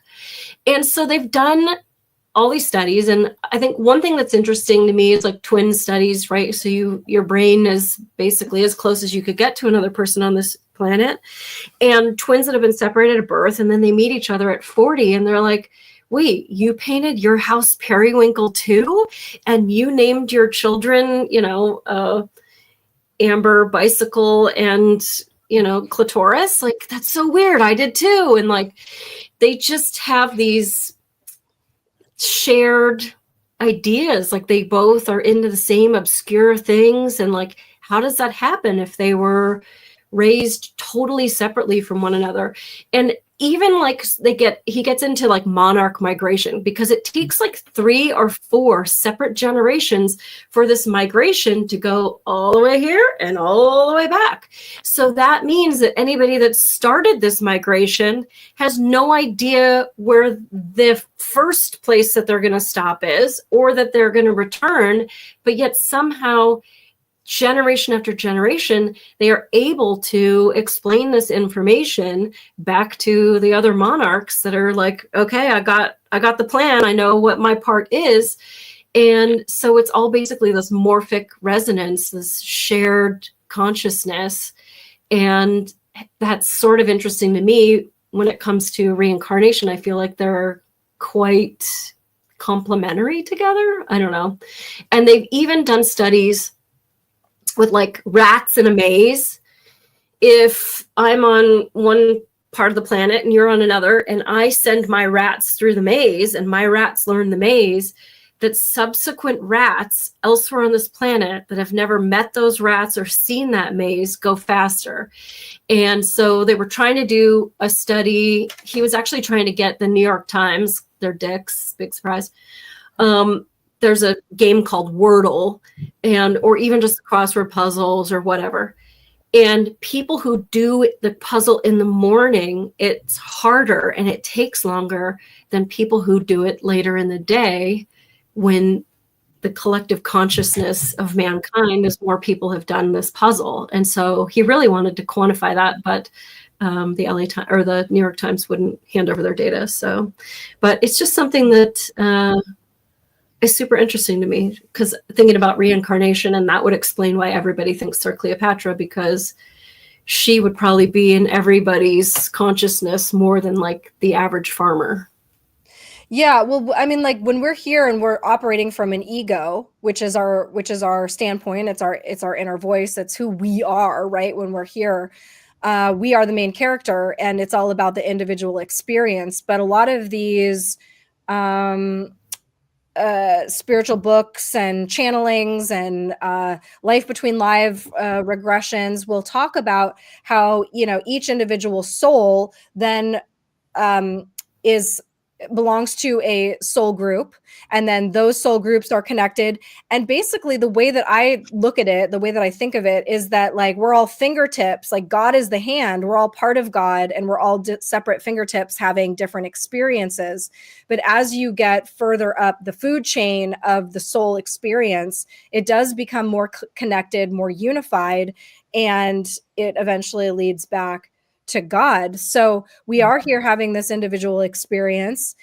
And so they've done all these studies. And I think one thing that's interesting to me is like twin studies, right? So your brain is basically as close as you could get to another person on this planet. And twins that have been separated at birth, and then they meet each other at 40 and they're like, wait, you painted your house periwinkle too? And you named your children, Amber, Bicycle, and clitoris? Like, that's so weird. I did too. And like, they just have these shared ideas. Like they both are into the same obscure things. And like, how does that happen if they were raised totally separately from one another. And even like he gets into like monarch migration, because it takes like 3 or 4 separate generations for this migration to go all the way here and all the way back. So that means that anybody that started this migration has no idea where the first place that they're going to stop is, or that they're going to return, but yet somehow generation after generation, they are able to explain this information back to the other monarchs that are like, okay, I got the plan. I know what my part is. And so it's all basically this morphic resonance, this shared consciousness. And that's sort of interesting to me when it comes to reincarnation. I feel like they're quite complementary together. I don't know. And they've even done studies with like rats in a maze. If I'm on one part of the planet and you're on another, and I send my rats through the maze and my rats learn the maze, that subsequent rats elsewhere on this planet that have never met those rats or seen that maze go faster. And so they were trying to do a study. He was actually trying to get the New York Times, their dicks, big surprise. There's a game called Wordle, or even just crossword puzzles or whatever. And people who do the puzzle in the morning, it's harder and it takes longer than people who do it later in the day, when the collective consciousness of mankind is more people have done this puzzle. And so he really wanted to quantify that, but the LA Times or the New York Times wouldn't hand over their data. So, but it's just something that is super interesting to me, because thinking about reincarnation, and that would explain why everybody thinks they're Cleopatra, because she would probably be in everybody's consciousness more than like the average farmer. Yeah, well, I mean, like when we're here and we're operating from an ego, which is our standpoint, it's our inner voice, it's who we are, right? When we're here, we are the main character, and it's all about the individual experience. But a lot of these spiritual books and channelings and life between live regressions will talk about how, you know, each individual soul then belongs to a soul group, and then those soul groups are connected. And basically the way that I look at it, the way that I think of it, is that like we're all fingertips, like God is the hand, we're all part of God, and we're all separate fingertips having different experiences. But as you get further up the food chain of the soul experience, it does become more connected, more unified, and it eventually leads back to God. So we are here having this individual experience,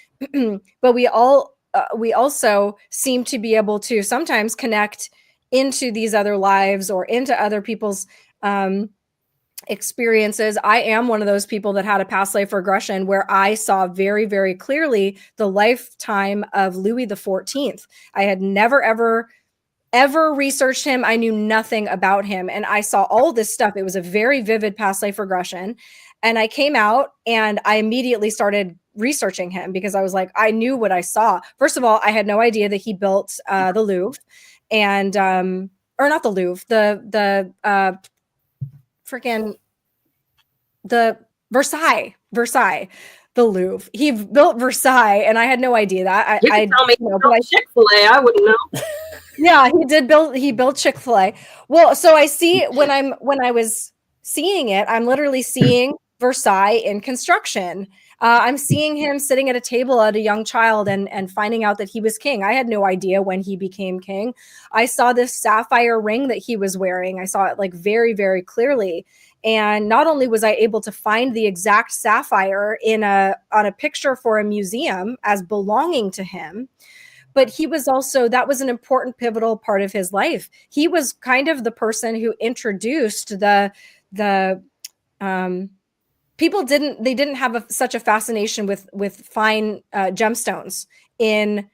but we also seem to be able to sometimes connect into these other lives or into other people's experiences. I am one of those people that had a past life regression where I saw very, very clearly the lifetime of Louis XIV. I had never, ever researched him. I knew nothing about him. And I saw all this stuff. It was a very vivid past life regression. And I came out and I immediately started researching him, because I was like, I knew what I saw. First of all, I had no idea that he built the Louvre, and or not the Louvre, the Versailles, the Louvre. He built Versailles, and I had no idea that. You can tell me, but Chick-fil-A, I wouldn't know. Yeah, he built Chick-fil-A. Well, so I see when I was seeing it, I'm literally seeing Versailles in construction. I'm seeing him sitting at a table at a young child and finding out that he was king. I had no idea when he became king. I saw this sapphire ring that he was wearing. I saw it like very, very clearly. And not only was I able to find the exact sapphire on a picture for a museum as belonging to him, but he was also, that was an important pivotal part of his life. He was kind of the person who introduced the people didn't have such a fascination with fine gemstones in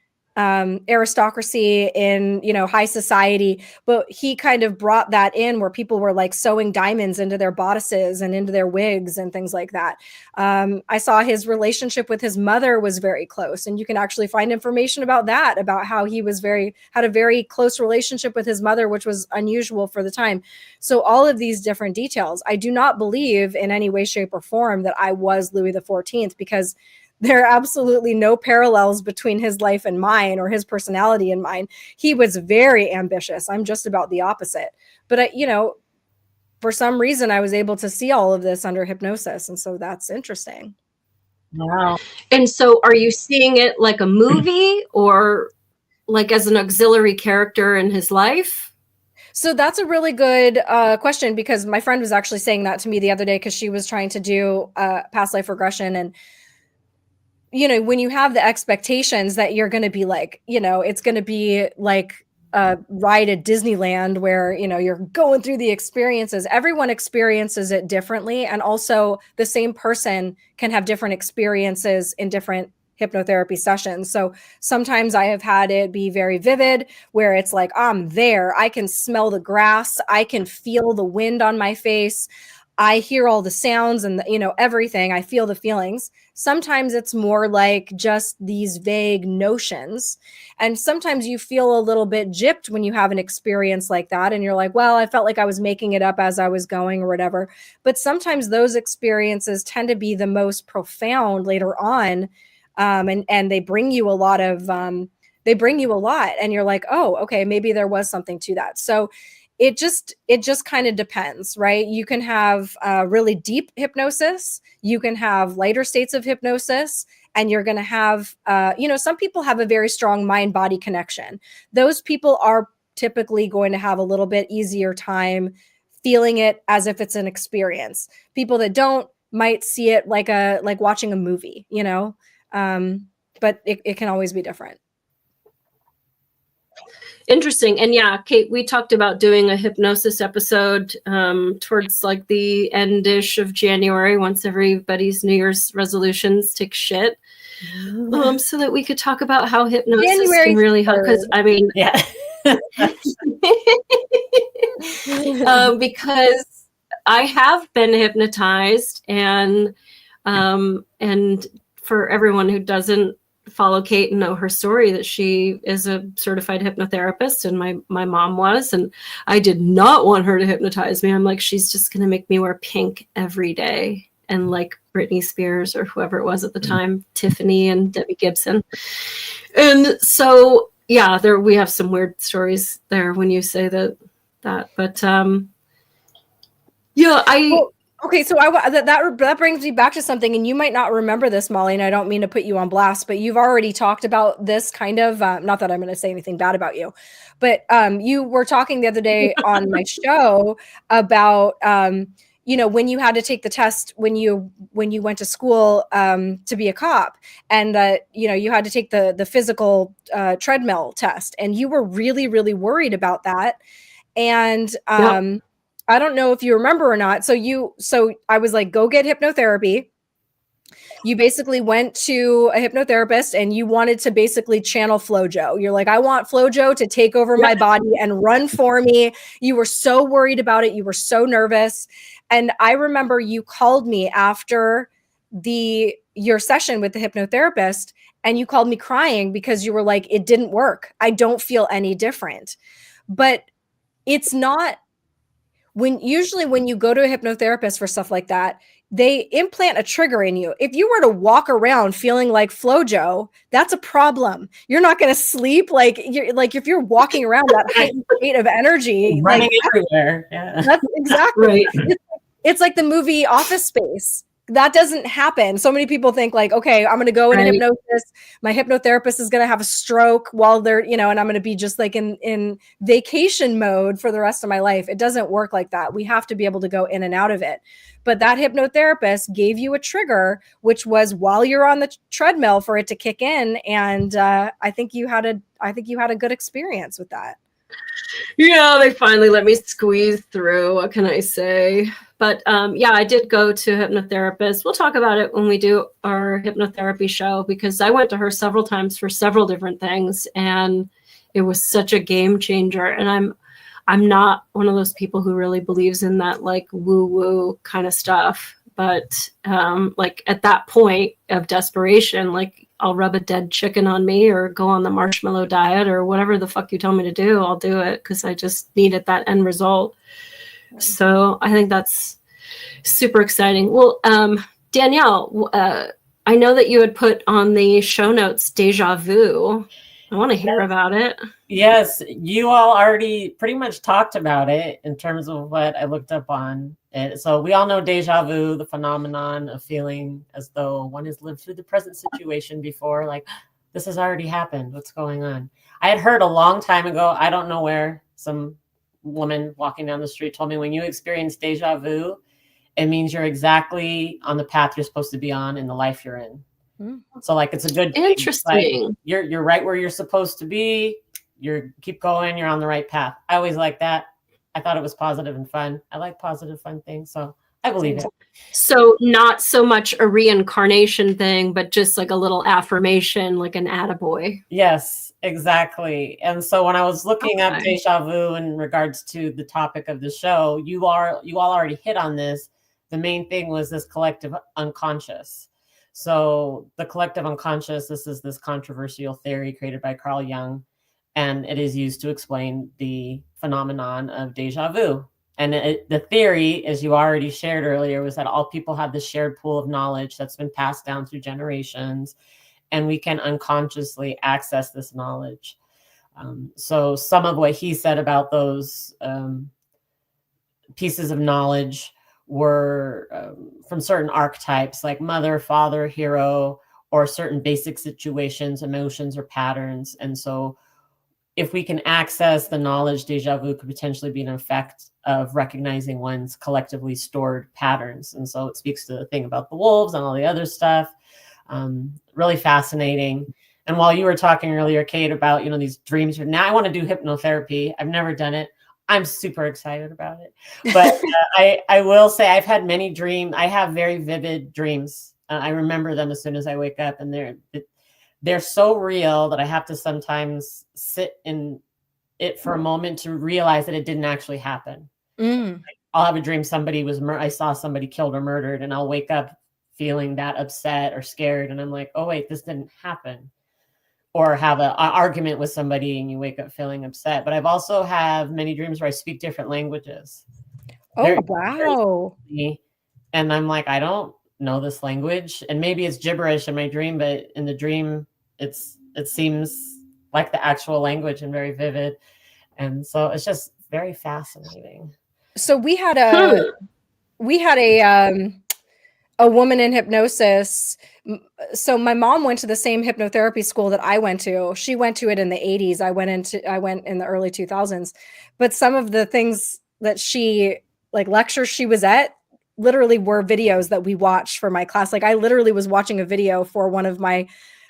aristocracy, in, you know, high society, but he kind of brought that in where people were like sewing diamonds into their bodices and into their wigs and things like that. I saw his relationship with his mother was very close, and you can actually find information about that, about how he was had a very close relationship with his mother, which was unusual for the time. So all of these different details, I do not believe in any way, shape, or form that I was Louis XIV, because there are absolutely no parallels between his life and mine, or his personality and mine. He was very ambitious. I'm just about the opposite. But you know, for some reason, I was able to see all of this under hypnosis. And so that's interesting. Wow. And so are you seeing it like a movie, or like as an auxiliary character in his life? So that's a really good question, because my friend was actually saying that to me the other day, because she was trying to do past life regression. And you know, when you have the expectations that you're going to be like, you know, it's going to be like a ride at Disneyland where, you know, you're going through the experiences. Everyone experiences it differently. And also the same person can have different experiences in different hypnotherapy sessions. So sometimes I have had it be very vivid, where it's like, I'm there. I can smell the grass. I can feel the wind on my face. I hear all the sounds and, you know, everything. I feel the feelings. Sometimes it's more like just these vague notions. And sometimes you feel a little bit gypped when you have an experience like that. And you're like, well, I felt like I was making it up as I was going or whatever. But sometimes those experiences tend to be the most profound later on. And they bring you a lot of, and you're like, oh, okay, maybe there was something to that. So it just kind of depends, right? You can have really deep hypnosis. You can have lighter states of hypnosis, and you're going to have, you know, some people have a very strong mind-body connection. Those people are typically going to have a little bit easier time feeling it as if it's an experience. People that don't might see it like watching a movie, you know, but it can always be different. Interesting. And yeah, Kate, we talked about doing a hypnosis episode towards like the end-ish of January, once everybody's New Year's resolutions take shit. So that we could talk about how hypnosis January can really help. Because I mean, Yeah. because I have been hypnotized, and for everyone who doesn't follow Kate and know her story, that she is a certified hypnotherapist, and my mom was, and I did not want her to hypnotize me. I'm like, she's just going to make me wear pink every day, and like Britney Spears or whoever it was at the time, Tiffany and Debbie Gibson. And so, yeah, we have some weird stories there when you say that, but yeah, Okay, so that brings me back to something, and you might not remember this, Molly, and I don't mean to put you on blast, but you've already talked about this kind of, not that I'm going to say anything bad about you, but you were talking the other day on my show about, you know, when you had to take the test when you went to school to be a cop, and you know, you had to take the physical treadmill test, and you were really, really worried about that, and yep. I don't know if you remember or not. So I was like, go get hypnotherapy. You basically went to a hypnotherapist, and you wanted to basically channel FloJo. You're like, I want FloJo to take over my body and run for me. You were so worried about it. You were so nervous. And I remember you called me after your session with the hypnotherapist, and you called me crying because you were like, it didn't work. I don't feel any different. But it's not. Usually when you go to a hypnotherapist for stuff like that, they implant a trigger in you. If you were to walk around feeling like FloJo, that's a problem. You're not going to sleep. If you're walking around that heightened state of energy, running everywhere. Yeah. That's exactly right. It's like the movie Office Space. That doesn't happen. So many people think like, okay, I'm going to go into hypnosis. My hypnotherapist is going to have a stroke while they're, you know, and I'm going to be just like in vacation mode for the rest of my life. It doesn't work like that. We have to be able to go in and out of it. But that hypnotherapist gave you a trigger, which was while you're on the treadmill for it to kick in. And I think you had a good experience with that. Yeah, they finally let me squeeze through. What can I say? But yeah, I did go to a hypnotherapist. We'll talk about it when we do our hypnotherapy show, because I went to her several times for several different things, and it was such a game changer. And I'm not one of those people who really believes in that like woo woo kind of stuff. But like at that point of desperation, like I'll rub a dead chicken on me or go on the marshmallow diet or whatever the fuck you tell me to do, I'll do it because I just needed that end result. So I think that's super exciting. Well, Danielle, I know that you had put on the show notes Deja Vu. I want to hear about it. Yes, you all already pretty much talked about it in terms of what I looked up on it. So we all know deja vu, the phenomenon of feeling as though one has lived through the present situation before, like this has already happened. What's going on? I had heard a long time ago, I don't know where, some woman walking down the street told me when you experience deja vu, it means you're exactly on the path you're supposed to be on in the life you're in. So like it's a good thing. Interesting. Like, you're right where you're supposed to be. Keep going, you're on the right path. I always like that. I thought it was positive and fun. I like positive, fun things. So I believe it. So not so much a reincarnation thing, but just like a little affirmation, like an attaboy. Yes, exactly. And so when I was looking up deja vu in regards to the topic of the show, you all already hit on this. The main thing was this collective unconscious. So the collective unconscious, this is this controversial theory created by Carl Jung, and it is used to explain the phenomenon of deja vu. And the theory, as you already shared earlier, was that all people have this shared pool of knowledge that's been passed down through generations, and we can unconsciously access this knowledge. So some of what he said about those pieces of knowledge were from certain archetypes like mother, father, hero, or certain basic situations, emotions, or patterns. And so if we can access the knowledge, deja vu could potentially be an effect of recognizing one's collectively stored patterns. And so it speaks to the thing about the wolves and all the other stuff. Really fascinating. And while you were talking earlier, Kate, about, these dreams, now I want to do hypnotherapy. I've never done it. I'm super excited about it. But I will say I've had many dreams. I have very vivid dreams. I remember them as soon as I wake up, and they're so real that I have to sometimes sit in it for a moment to realize that it didn't actually happen. I'll have a dream I saw somebody killed or murdered, and I'll wake up feeling that upset or scared, and I'm like, oh wait, this didn't happen. Or have an argument with somebody and you wake up feeling upset. But I've also have many dreams where I speak different languages. Oh, wow. And I'm like, I don't know this language. And maybe it's gibberish in my dream, but in the dream, it seems like the actual language and very vivid. And so it's just very fascinating. So we had a woman in hypnosis. So my mom went to the same hypnotherapy school that I went to. She went to it in the 80s. I went in the early 2000s. But some of the things that lectures she was at literally were videos that we watched for my class. Like I literally was watching a video for one of my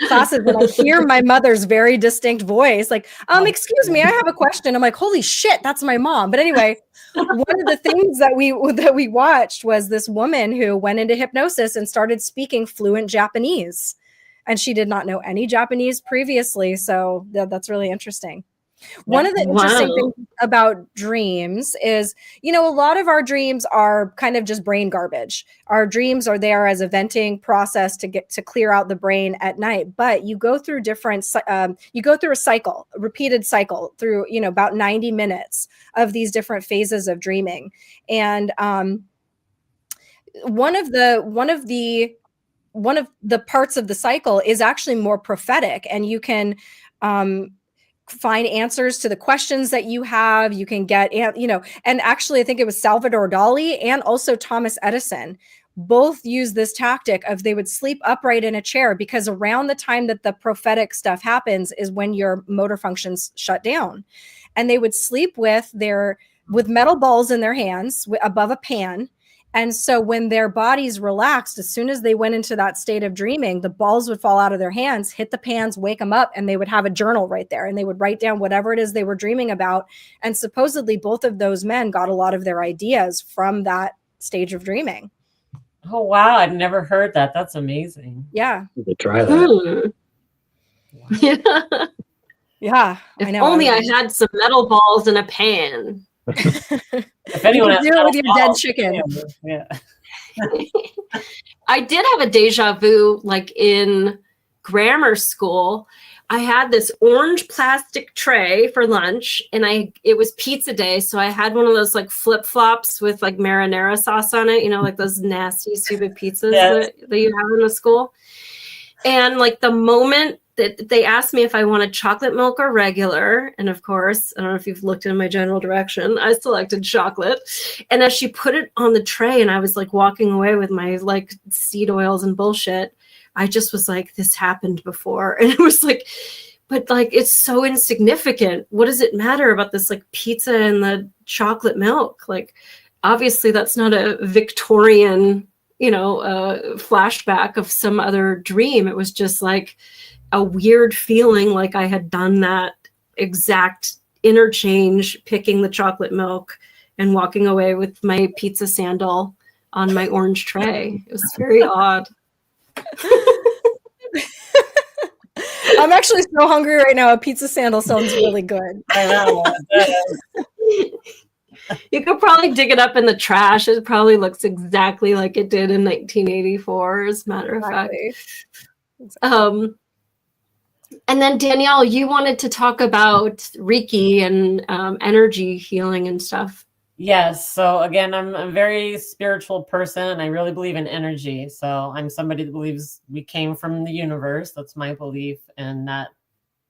classes and I hear my mother's very distinct voice, like, excuse me, I have a question. I'm like, holy shit, that's my mom. But anyway, one of the things that we watched was this woman who went into hypnosis and started speaking fluent Japanese. And she did not know any Japanese previously. So that's really interesting. One of the interesting things about dreams is, a lot of our dreams are kind of just brain garbage. Our dreams are there as a venting process to clear out the brain at night. But you go through a cycle, a repeated cycle through, about 90 minutes of these different phases of dreaming. And one of the parts of the cycle is actually more prophetic, and you can find answers to the questions that you have. You can get, and actually I think it was Salvador Dali and also Thomas Edison both use this tactic of they would sleep upright in a chair, because around the time that the prophetic stuff happens is when your motor functions shut down. And they would sleep with metal balls in their hands above a pan. And so when their bodies relaxed, as soon as they went into that state of dreaming, the balls would fall out of their hands, hit the pans, wake them up, and they would have a journal right there. And they would write down whatever it is they were dreaming about. And supposedly both of those men got a lot of their ideas from that stage of dreaming. Oh, wow. I've never heard that. That's amazing. Yeah. You could try that. Yeah. Yeah. If I know. only I had some metal balls in a pan. If anyone you has can do it with your dead balls, chicken. yeah. I did have a deja vu like in grammar school. I had this orange plastic tray for lunch and it was pizza day. So I had one of those like flip flops with like marinara sauce on it, you know, like those nasty, stupid pizzas Yes. that you have in the school. And like the moment that they asked me if I wanted chocolate milk or regular, and of course, I don't know if you've looked in my general direction, I selected chocolate. And as she put it on the tray and I was like walking away with my like seed oils and bullshit, I just was like, this happened before. And it was like, but like, it's so insignificant. What does it matter about this like pizza and the chocolate milk? Like, obviously that's not a Victorian, you know, flashback of some other dream. It was just like a weird feeling like I had done that exact interchange, picking the chocolate milk and walking away with my pizza sandal on my orange tray. It was very odd. I'm actually so hungry right now. A pizza sandal sounds really good. I know. You could probably dig it up in the trash. It probably looks exactly like it did in 1984, as a matter of fact. Exactly. And then Danielle, you wanted to talk about Reiki and energy healing and stuff. Yes. So again, I'm a very spiritual person. I really believe in energy. So I'm somebody that believes we came from the universe. That's my belief. And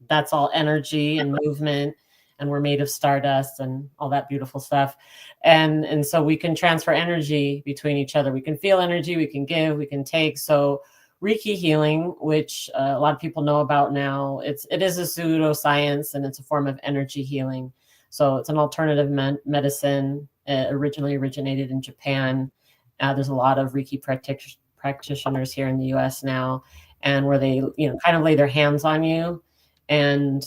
that's all energy and movement. And we're made of stardust and all that beautiful stuff. And so we can transfer energy between each other. We can feel energy, we can give, we can take. So Reiki healing, which a lot of people know about now, it is a pseudoscience and it's a form of energy healing. So it's an alternative medicine, originally originated in Japan. There's a lot of Reiki practitioners here in the US now, and where they, kind of lay their hands on you and,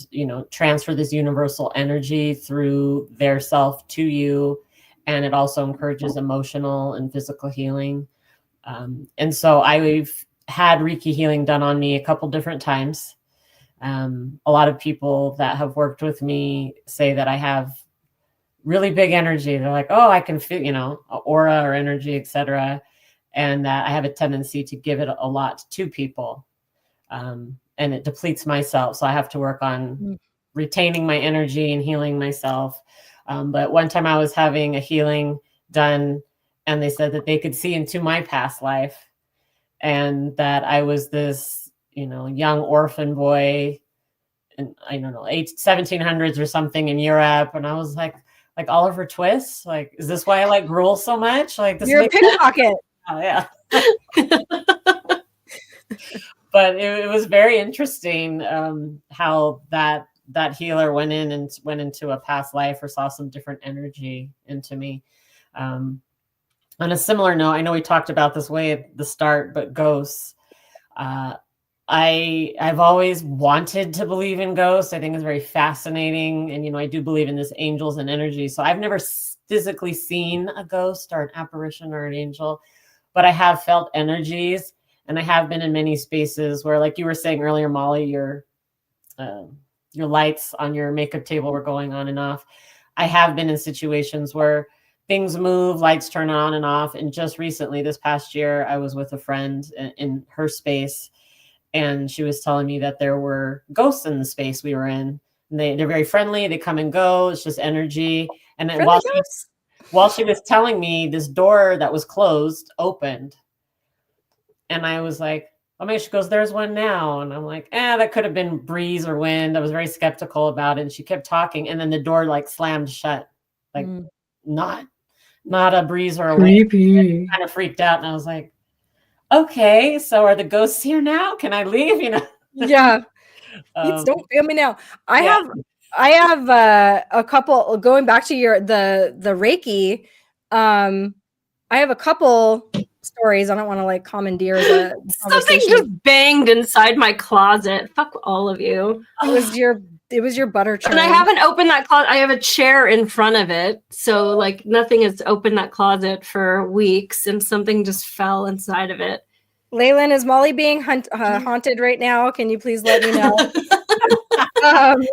transfer this universal energy through their self to you. And it also encourages emotional and physical healing. And so I've had Reiki healing done on me a couple different times. A lot of people that have worked with me say that I have really big energy. They're like, oh, I can feel, aura or energy, etc. And that I have a tendency to give it a lot to people. And it depletes myself. So I have to work on retaining my energy and healing myself. But one time I was having a healing done and they said that they could see into my past life and that I was this, young orphan boy in, I don't know, 1700s or something in Europe. And I was like Oliver Twist, like, is this why I like gruel so much? Like, this You're a pickpocket. Oh, yeah. But it was very interesting how that healer went into a past life or saw some different energy into me. On a similar note, I know we talked about this way at the start, but ghosts. I've always wanted to believe in ghosts. I think it's very fascinating. And, I do believe in this angels and energy. So I've never physically seen a ghost or an apparition or an angel, but I have felt energies. And I have been in many spaces where, like you were saying earlier, Molly, your lights on your makeup table were going on and off. I have been in situations where things move, lights turn on and off. And just recently, this past year, I was with a friend in her space, and she was telling me that there were ghosts in the space we were in. And they're very friendly. They come and go. It's just energy. And then while she was telling me, this door that was closed opened. And I was like, oh, maybe she goes, there's one now. And I'm like, that could have been breeze or wind. I was very skeptical about it. And she kept talking. And then the door like slammed shut, like not a breeze or a wind. I kind of freaked out. And I was like, okay, so are the ghosts here now? Can I leave? Yeah. Don't feel me now. I have a couple, going back to the Reiki. I have a couple stories. I don't want to like commandeer the Something conversation. just banged inside my closet. Fuck all of you. It was your butter churn. And I haven't opened that closet. I have a chair in front of it. So like nothing has opened that closet for weeks and something just fell inside of it. Leyland, is Molly being haunted right now? Can you please let me know? Okay,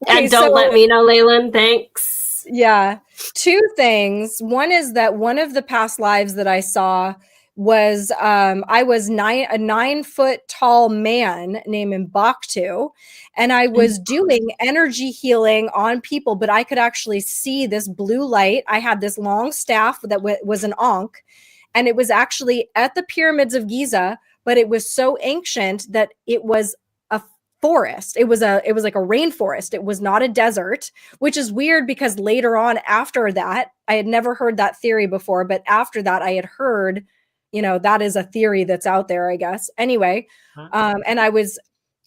and don't let me know, Leyland. Thanks. Yeah. Two things. One is that one of the past lives that I saw was I was a 9-foot tall man named Mbaktu, and I was doing energy healing on people, but I could actually see this blue light. I had this long staff that was an ankh, and it was actually at the pyramids of Giza, but it was so ancient that it was a forest. It was like a rainforest. It was not a desert, which is weird because later on after that, I had never heard that theory before, but after that I had heard, that is a theory that's out there, I guess. Anyway, and I was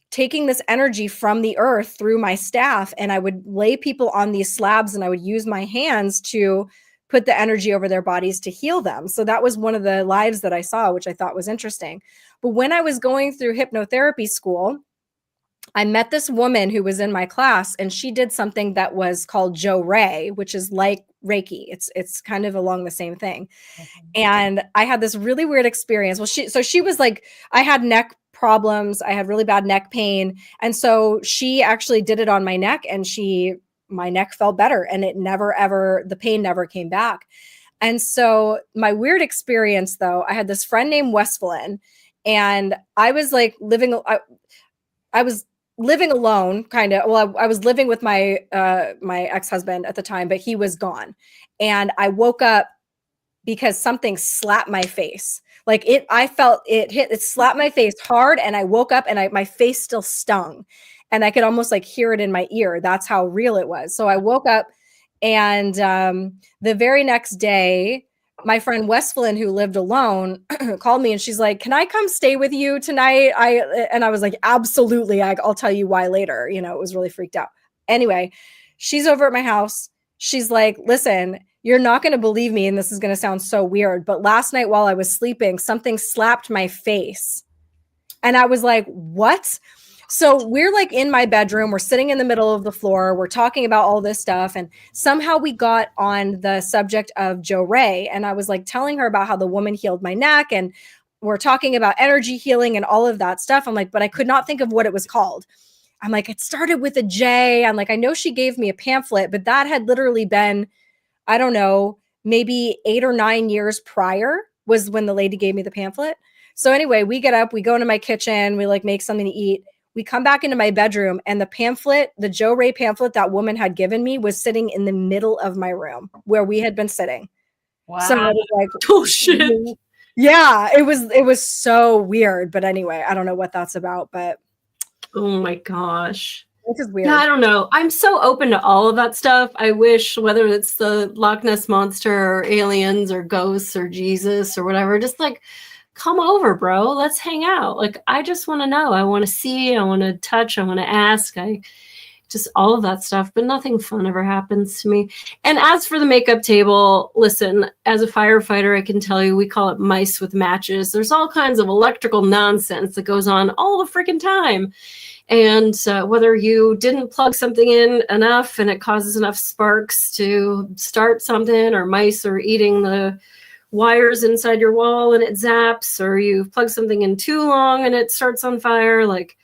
taking this energy from the earth through my staff, and I would lay people on these slabs, and I would use my hands to put the energy over their bodies to heal them. So that was one of the lives that I saw, which I thought was interesting. But when I was going through hypnotherapy school, I met this woman who was in my class, and she did something that was called Jo Ray, which is like Reiki. It's kind of along the same thing. And I had this really weird experience. Well, she was like, I had neck problems. I had really bad neck pain. And so she actually did it on my neck, and my neck felt better, and the pain never came back. And so my weird experience though, I had this friend named Westphalen, and I was like I was living alone, kind of. Well, I was living with my ex-husband at the time, but he was gone. And I woke up because something slapped my face. Like I felt it slapped my face hard, and I woke up and my face still stung, and I could almost like hear it in my ear. That's how real it was. So I woke up, and the very next day, my friend Westphalen, who lived alone, called me, and she's like, "Can I come stay with you tonight?" I was like, "Absolutely. I'll tell you why later." It was really freaked out. Anyway, she's over at my house. She's like, "Listen, you're not going to believe me, and this is going to sound so weird, but last night while I was sleeping, something slapped my face." And I was like, "What?" So we're like in my bedroom, we're sitting in the middle of the floor, we're talking about all this stuff. And somehow we got on the subject of Jo Ray. And I was like telling her about how the woman healed my neck, and we're talking about energy healing and all of that stuff. I'm like, but I could not think of what it was called. I'm like, it started with a J. I'm like, I know she gave me a pamphlet, but that had literally been, I don't know, maybe 8 or 9 years prior was when the lady gave me the pamphlet. So anyway, we get up, we go into my kitchen, we like make something to eat. We come back into my bedroom, and the pamphlet, the Jo Ray pamphlet that woman had given me, was sitting in the middle of my room where we had been sitting. Wow. So I was like, oh shit. Yeah, it was so weird. But anyway, I don't know what that's about, but oh my gosh. This is weird. Yeah, I don't know. I'm so open to all of that stuff. I wish, whether it's the Loch Ness Monster or aliens or ghosts or Jesus or whatever, just like, come over, bro. Let's hang out. Like, I just want to know. I want to see. I want to touch. I want to ask. Just all of that stuff. But nothing fun ever happens to me. And as for the makeup table, listen, as a firefighter, I can tell you, we call it mice with matches. There's all kinds of electrical nonsense that goes on all the freaking time. And whether you didn't plug something in enough and it causes enough sparks to start something, or mice are eating the wires inside your wall and it zaps, or you've plugged something in too long and it starts on fire, like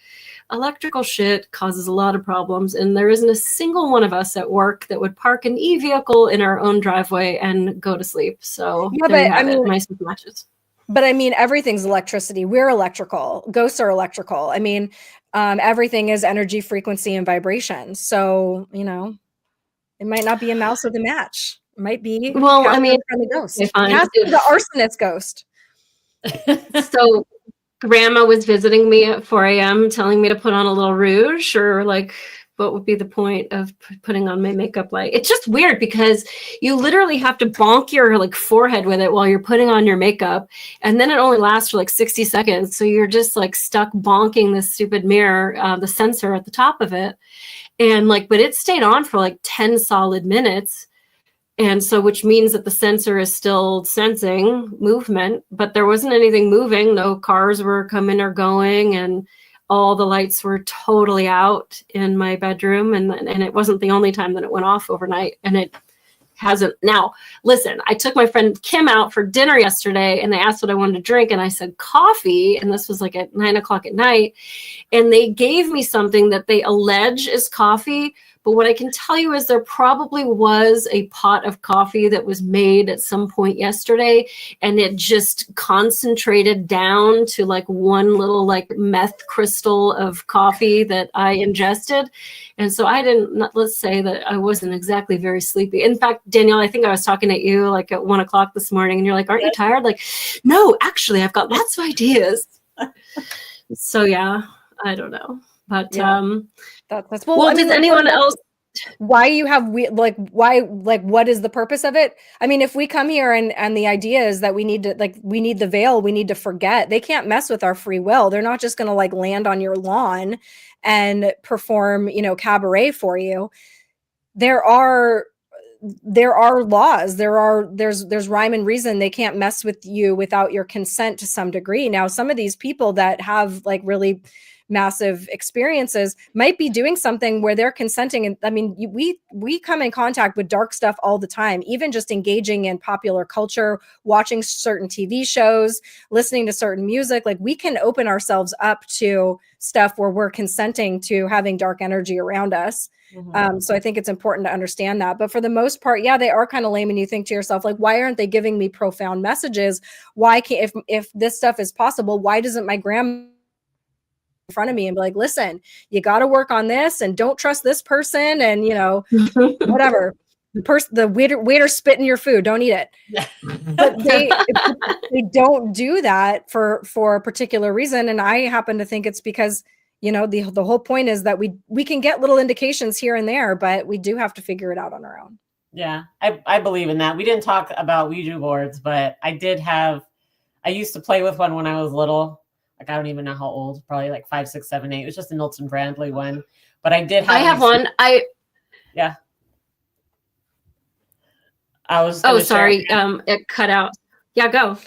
electrical shit causes a lot of problems. And there isn't a single one of us at work that would park an e-vehicle in our own driveway and go to sleep. So yeah, there you have it. Mice with matches. But I mean, everything's electricity. We're electrical. Ghosts are electrical. I mean, everything is energy, frequency, and vibration. So, it might not be a mouse with a match. It might be. Well, I mean, the ghost. It has to be the arsonist ghost. So grandma was visiting me at 4 a.m. telling me to put on a little rouge, or like, what would be the point of putting on my makeup light? It's just weird because you literally have to bonk your like forehead with it while you're putting on your makeup. And then it only lasts for like 60 seconds. So you're just like stuck bonking this stupid mirror, the sensor at the top of it. And like, but it stayed on for like 10 solid minutes. And so, which means that the sensor is still sensing movement, but there wasn't anything moving. No cars were coming or going, and all the lights were totally out in my bedroom. And it wasn't the only time that it went off overnight. And it hasn't. Now, listen, I took my friend Kim out for dinner yesterday, and they asked what I wanted to drink. And I said coffee. And this was like at 9 o'clock at night. And they gave me something that they allege is coffee. But what I can tell you is there probably was a pot of coffee that was made at some point yesterday, and it just concentrated down to like one little like meth crystal of coffee that I ingested. And so I didn't, let's say that I wasn't exactly very sleepy. In fact, Danielle, I think I was talking at you like at 1 o'clock this morning, and you're like, aren't you tired? Like, no, actually, I've got lots of ideas. So yeah, I don't know. But that's well, I mean, does anyone else? Why you have what is the purpose of it? I mean, if we come here and the idea is that we need the veil, we need to forget. They can't mess with our free will. They're not just going to like land on your lawn and perform, cabaret for you. There are laws. There's rhyme and reason. They can't mess with you without your consent to some degree. Now, some of these people that have like really massive experiences might be doing something where they're consenting. And I mean, we come in contact with dark stuff all the time, even just engaging in popular culture, watching certain TV shows, listening to certain music. Like we can open ourselves up to stuff where we're consenting to having dark energy around us. Mm-hmm. So I think it's important to understand that. But for the most part, yeah, they are kind of lame. And you think to yourself, like, why aren't they giving me profound messages? Why can't, if this stuff is possible, why doesn't my grandma in front of me and be like, listen, you got to work on this and don't trust this person and whatever, the waiter spit in your food, don't eat it. But they don't do that for a particular reason. And I happen to think it's because the whole point is that we can get little indications here and there, but we do have to figure it out on our own. Yeah, I believe in that. We didn't talk about Ouija boards, but I used to play with one when I was little. Like, I don't even know how old, probably like 5, 6, 7, 8. It was just a Milton Brandley one. But I did have I have one. Yeah. I was sorry. It cut out. Yeah, go.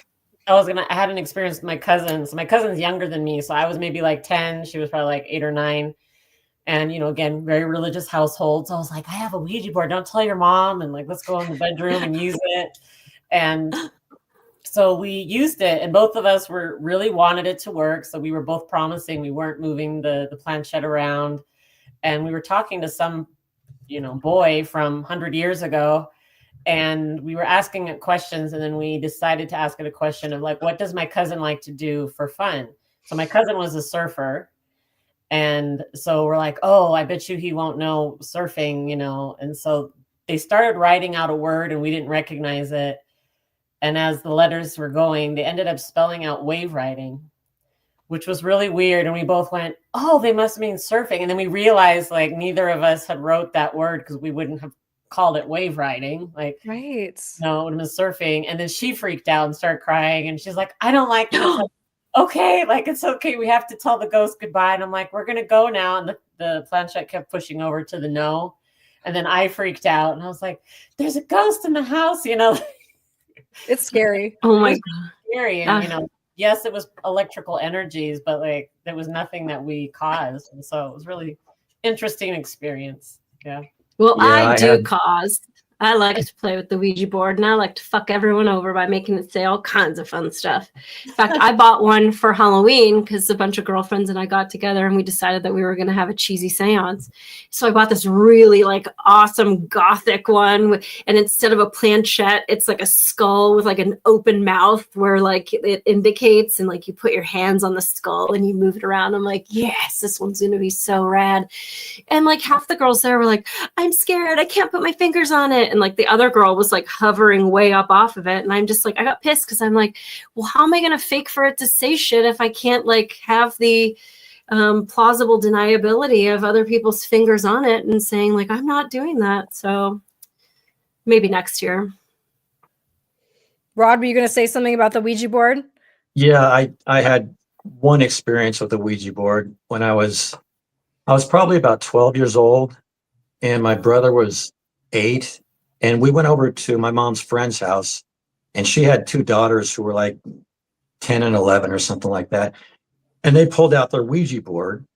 I had an experience with my cousin. So my cousin's younger than me. So I was maybe like 10. She was probably like 8 or 9. And, again, very religious household. So I was like, I have a Ouija board. Don't tell your mom. And like, let's go in the bedroom and use it. And so we used it, and both of us really wanted it to work. So we were both promising we weren't moving the planchette around. And we were talking to some, boy from 100 years ago, and we were asking it questions. And then we decided to ask it a question of like, what does my cousin like to do for fun? So my cousin was a surfer. And so we're like, oh, I bet you he won't know surfing, And so they started writing out a word, and we didn't recognize it. And as the letters were going, they ended up spelling out wave riding, which was really weird. And we both went, oh, they must mean surfing. And then we realized like neither of us had wrote that word because we wouldn't have called it wave riding. Like, right. No, it would have been surfing. And then she freaked out and started crying. And she's like, I don't like this. Like, okay, like it's okay. We have to tell the ghost goodbye. And I'm like, we're going to go now. And the planchette kept pushing over to the no. And then I freaked out and I was like, there's a ghost in the house, It's scary. Oh my God. Scary. And, yes, it was electrical energies, but like there was nothing that we caused. And so it was really interesting experience. Yeah. Well, yeah, I like to play with the Ouija board, and I like to fuck everyone over by making it say all kinds of fun stuff. In fact, I bought one for Halloween because a bunch of girlfriends and I got together and we decided that we were going to have a cheesy seance. So I bought this really like awesome gothic one. And instead of a planchette, it's like a skull with like an open mouth where like it indicates, and like you put your hands on the skull and you move it around. I'm like, yes, this one's going to be so rad. And like half the girls there were like, I'm scared. I can't put my fingers on it. And like the other girl was like hovering way up off of it. And I'm just like, I got pissed because I'm like, well, how am I going to fake for it to say shit if I can't like have the plausible deniability of other people's fingers on it and saying like, I'm not doing that. So maybe next year. Rod, were you going to say something about the Ouija board? Yeah, I had one experience with the Ouija board when I was probably about 12 years old, and my brother was 8. And we went over to my mom's friend's house, and she had 2 daughters who were like 10 and 11 or something like that. And they pulled out their Ouija board,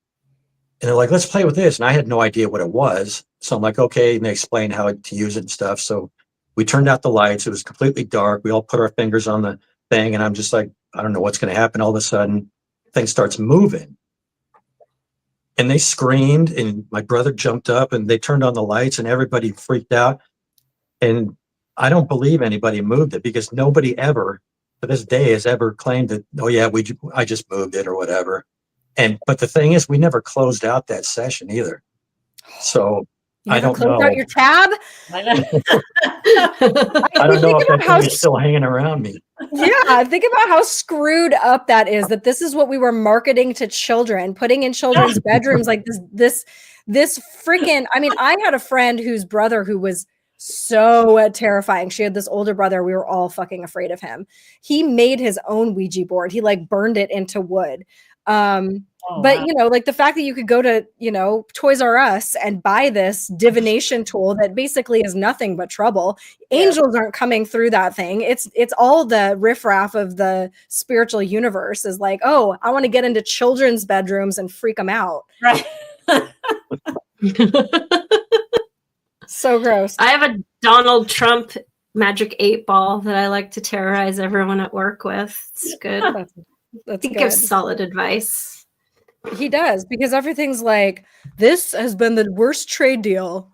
and they're like, let's play with this. And I had no idea what it was. So I'm like, okay. And they explained how to use it and stuff. So we turned out the lights. It was completely dark. We all put our fingers on the thing. And I'm just like, I don't know what's going to happen. All of a sudden, thing starts moving. And they screamed, and my brother jumped up, and they turned on the lights, and everybody freaked out. And I don't believe anybody moved it, because nobody ever, to this day, has ever claimed that, oh yeah, I just moved it or whatever. But the thing is, we never closed out that session either. So I don't know. Closed out your tab? I know. I don't know if that thing is still hanging around me. Yeah, think about how screwed up that is, that this is what we were marketing to children, putting in children's bedrooms, like this freaking, I mean, I had a friend whose brother who was so terrifying. She had this older brother. We were all fucking afraid of him. He made his own Ouija board. He like burned it into wood. But wow. you know, like the fact that you could go to, you know, Toys R Us and buy this divination tool that basically is nothing but trouble. Angels aren't coming through that thing. It's all the riffraff of the spiritual universe is like, oh, I want to get into children's bedrooms and freak them out. Right. So gross. I have a Donald Trump magic 8-ball that I like to terrorize everyone at work with. It's good. That's He good. gives solid advice. He does, because everything's like, this has been the worst trade deal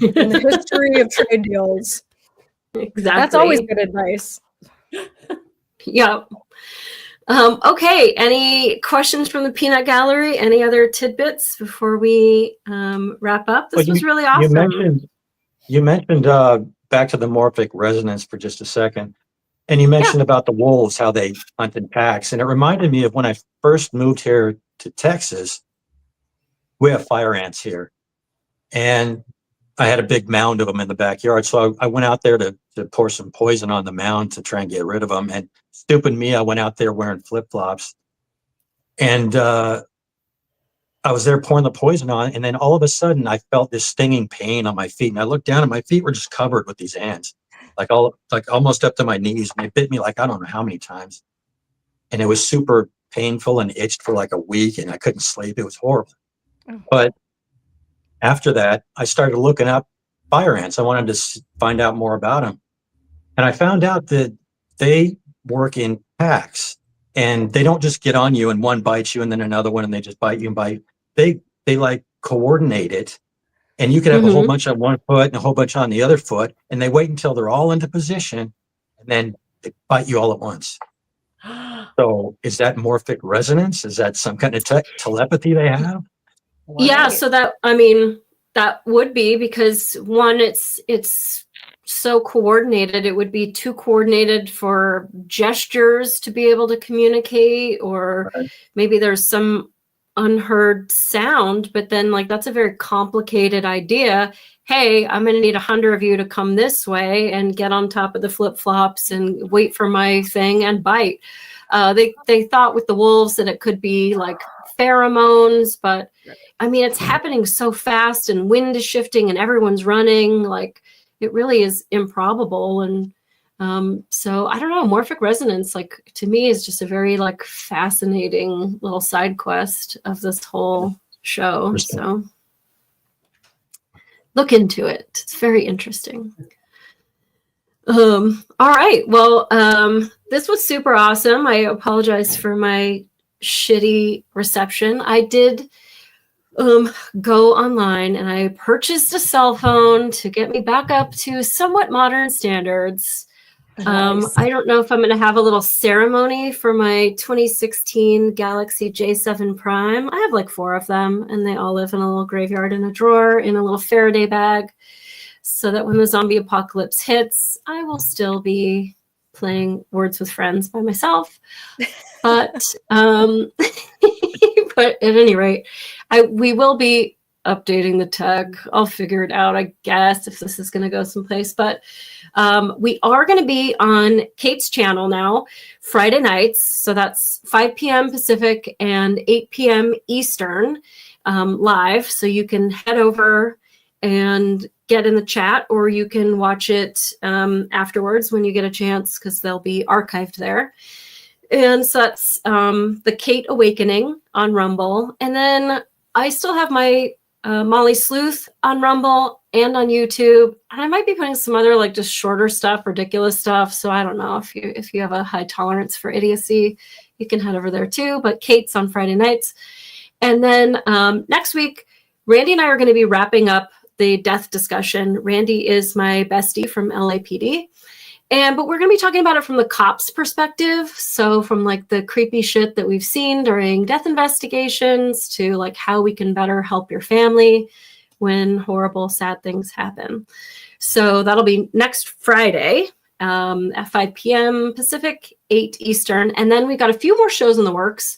in the history of trade deals. Exactly. That's always good advice. Yep. Okay. Any questions from the peanut gallery? Any other tidbits before we wrap up? This was really awesome. You mentioned back to the morphic resonance for just a second. And you mentioned about the wolves, how they hunt in packs. And it reminded me of when I first moved here to Texas. We have fire ants here. And I had a big mound of them in the backyard. So I went out there to pour some poison on the mound to try and get rid of them. And stupid me, I went out there wearing flip-flops. And I was there pouring the poison on. And then all of a sudden, I felt this stinging pain on my feet. And I looked down, and my feet were just covered with these ants. Like almost up to my knees, and they bit me like I don't know how many times, and it was super painful and itched for like a week, and I couldn't sleep. It was horrible. But after that, I started looking up fire ants. I wanted to find out more about them, and I found out that they work in packs, and they don't just get on you and one bites you and then another one and they just bite you and bite. They like coordinate it. And you could have a whole bunch on one foot and a whole bunch on the other foot, and they wait until they're all into position, and then they bite you all at once. So is that morphic resonance? Is that some kind of telepathy they have? Yeah, so that would be, because one, it's so coordinated. It would be too coordinated for gestures to be able to communicate, or maybe there's some unheard sound, but then like that's a very complicated idea. Hey, I'm going to need 100 of you to come this way and get on top of the flip-flops and wait for my thing and bite. They thought with the wolves that it could be like pheromones, but I mean, it's happening so fast, and wind is shifting and everyone's running. Like, it really is improbable. And so I don't know, morphic resonance, like, to me, is just a very like fascinating little side quest of this whole show. So look into it. It's very interesting. All right. Well, this was super awesome. I apologize for my shitty reception. I did go online and I purchased a cell phone to get me back up to somewhat modern standards. Nice. I don't know if I'm going to have a little ceremony for my 2016 Galaxy J7 Prime. I have like 4 of them, and they all live in a little graveyard in a drawer in a little Faraday bag, so that when the zombie apocalypse hits, I will still be playing Words with Friends by myself. But but at any rate, we will be updating the tech. I'll figure it out, I guess, if this is going to go someplace. But we are going to be on Kate's channel now, Friday nights. So that's 5 p.m. Pacific and 8 p.m. Eastern live. So you can head over and get in the chat, or you can watch it afterwards when you get a chance, because they'll be archived there. And so that's the Kate Awakening on Rumble. And then I still have my Molly Sleuth on Rumble and on YouTube. And I might be putting some other like just shorter stuff, ridiculous stuff. So I don't know, if you have a high tolerance for idiocy, you can head over there too. But Kate's on Friday nights. And then next week, Randy and I are going to be wrapping up the death discussion. Randy is my bestie from LAPD. But we're going to be talking about it from the cops' perspective. So from like the creepy shit that we've seen during death investigations to like how we can better help your family when horrible, sad things happen. So that'll be next Friday at 5 p.m. Pacific, 8 Eastern. And then we got a few more shows in the works.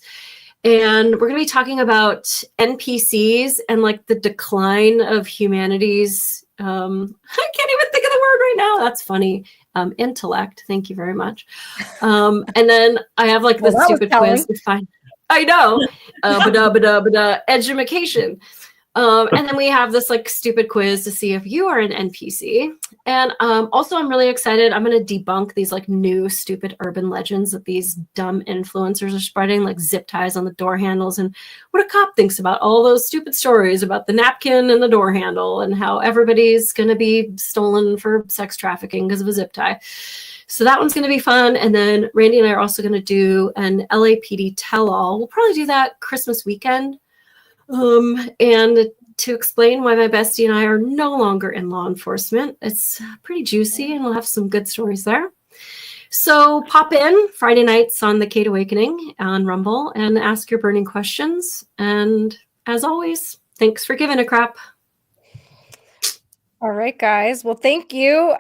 And we're going to be talking about NPCs and like the decline of humanity's, I can't even think of the word right now. That's funny. Intellect. Thank you very much. And then I have like the stupid quiz to find. I know. Education. And then we have this like stupid quiz to see if you are an NPC. And also I'm really excited. I'm going to debunk these like new stupid urban legends that these dumb influencers are spreading, like zip ties on the door handles, and what a cop thinks about all those stupid stories about the napkin and the door handle and how everybody's going to be stolen for sex trafficking because of a zip tie. So that one's going to be fun. And then Randy and I are also going to do an LAPD tell-all. We'll probably do that Christmas weekend. And to explain why my bestie and I are no longer in law enforcement. It's pretty juicy, and we'll have some good stories there. So pop in Friday nights on the Kate Awakening on Rumble and ask your burning questions. And as always, thanks for giving a crap. All right, guys. Well, thank you.